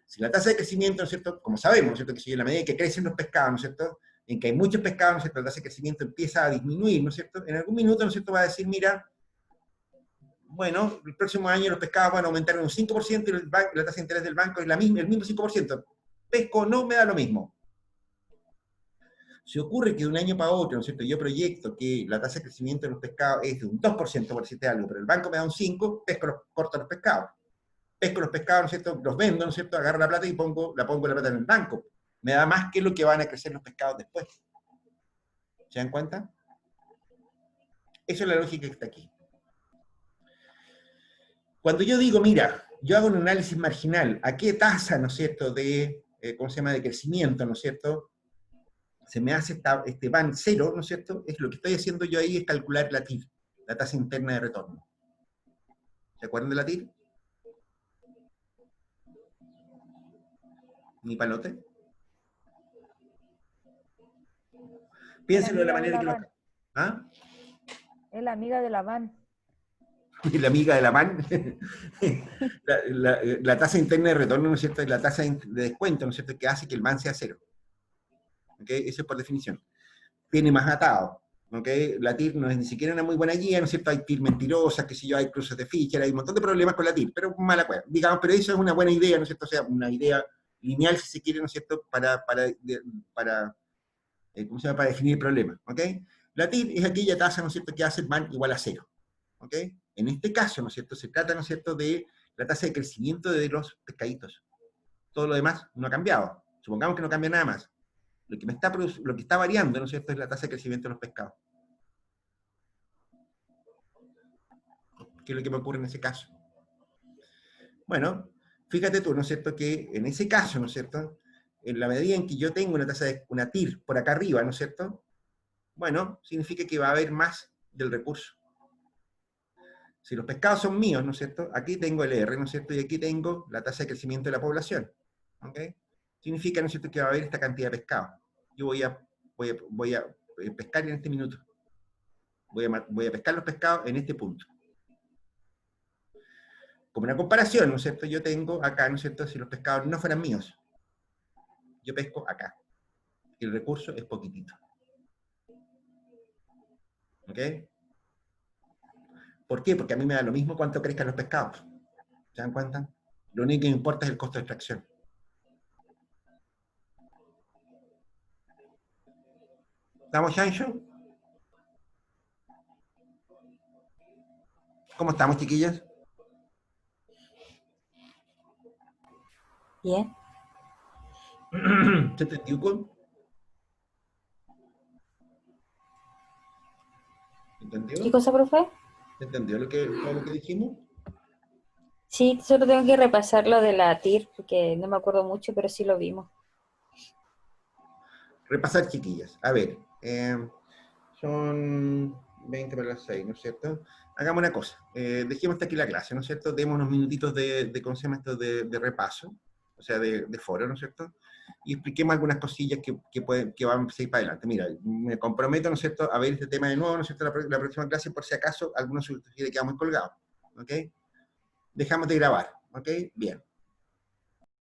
Si la tasa de crecimiento, ¿no es cierto?, como sabemos, ¿no es cierto?, que si en la medida que crecen los pescados, ¿no es cierto?, en que hay muchos pescados, ¿no es cierto?, la tasa de crecimiento empieza a disminuir, ¿no es cierto?, en algún minuto, ¿no es cierto?, va a decir, mira, bueno, el próximo año los pescados van a aumentar en un 5% y la tasa de interés del banco es el mismo 5%. Pesco no me da lo mismo. Si ocurre que de un año para otro, ¿no es cierto?, yo proyecto que la tasa de crecimiento de los pescados es de un 2%, por decirte algo, pero el banco me da un 5%, corto los pescados. Pesco los pescados, ¿no es cierto?, los vendo, ¿no es cierto?, agarro la plata y pongo la plata en el banco. Me da más que lo que van a crecer los pescados después. ¿Se dan cuenta? Esa es la lógica que está aquí. Cuando yo digo, mira, yo hago un análisis marginal, ¿a qué tasa, ¿no es cierto?, de, ¿cómo se llama?, de crecimiento, ¿no es cierto?, se me hace este van cero, ¿no es cierto?, es lo que estoy haciendo yo ahí es calcular la TIR, la tasa interna de retorno. ¿Se acuerdan de la TIR? ¿Mi palote? Piénsenlo de la manera que lo... ¿Ah? Es la amiga de la van. La amiga de la van. La tasa interna de retorno, ¿no es cierto?, es la tasa de descuento, ¿no es cierto?, que hace que el van sea cero. ¿Ok? Eso es por definición. Tiene más atado. ¿Ok? La TIR no es ni siquiera una muy buena guía, ¿no es cierto? Hay TIR mentirosas, que si yo, hay cruces de Fischer, hay un montón de problemas con la TIR, pero mala cueva. Digamos, pero eso es una buena idea, ¿no es cierto? O sea, una idea lineal, si se quiere, ¿no es cierto?, ¿cómo se llama?, para definir el problema, ¿ok? La TIR es aquella tasa, ¿no es cierto?, que hace man igual a 0, ¿ok? En este caso, ¿no es cierto?, se trata, ¿no es cierto?, de la tasa de crecimiento de los pescaditos. Todo lo demás no ha cambiado. Supongamos que no cambia nada más. Lo que está variando, ¿no es cierto?, es la tasa de crecimiento de los pescados. ¿Qué es lo que me ocurre en ese caso? Bueno, fíjate tú, ¿no es cierto?, que en ese caso, ¿no es cierto?, en la medida en que yo tengo una TIR por acá arriba, ¿no es cierto?, bueno, significa que va a haber más del recurso. Si los pescados son míos, ¿no es cierto?, aquí tengo el R, ¿no es cierto?, y aquí tengo la tasa de crecimiento de la población, ¿ok? Significa, ¿no es cierto?, que va a haber esta cantidad de pescado. Yo voy a pescar en este minuto. Voy a pescar los pescados en este punto. Como una comparación, ¿no es cierto?, yo tengo acá, ¿no es cierto?, si los pescados no fueran míos, yo pesco acá. Y el recurso es poquitito. ¿Ok? ¿Por qué? Porque a mí me da lo mismo cuánto crezcan los pescados. ¿Se dan cuenta? Lo único que me importa es el costo de extracción. ¿Estamos, Chancho? ¿Cómo estamos, chiquillas? Bien. ¿Se entendió? ¿Entendió? ¿Qué cosa, profe? ¿Se entendió todo lo que dijimos? Sí, solo tengo que repasar lo de la TIR, porque no me acuerdo mucho, pero sí lo vimos. Repasar, chiquillas. A ver, son 20 para las 6, ¿no es cierto? Hagamos una cosa, dejemos hasta aquí la clase, ¿no es cierto? Demos unos minutitos ¿cómo se llama esto? De repaso, o sea, de foro, ¿no es cierto? Y expliquemos algunas cosillas que van a seguir para adelante. Mira, me comprometo, ¿no es cierto?, a ver este tema de nuevo, ¿no es cierto?, la próxima clase, por si acaso algunos sugiere que quedamos colgados, ¿ok? Dejamos de grabar, ¿ok? Bien.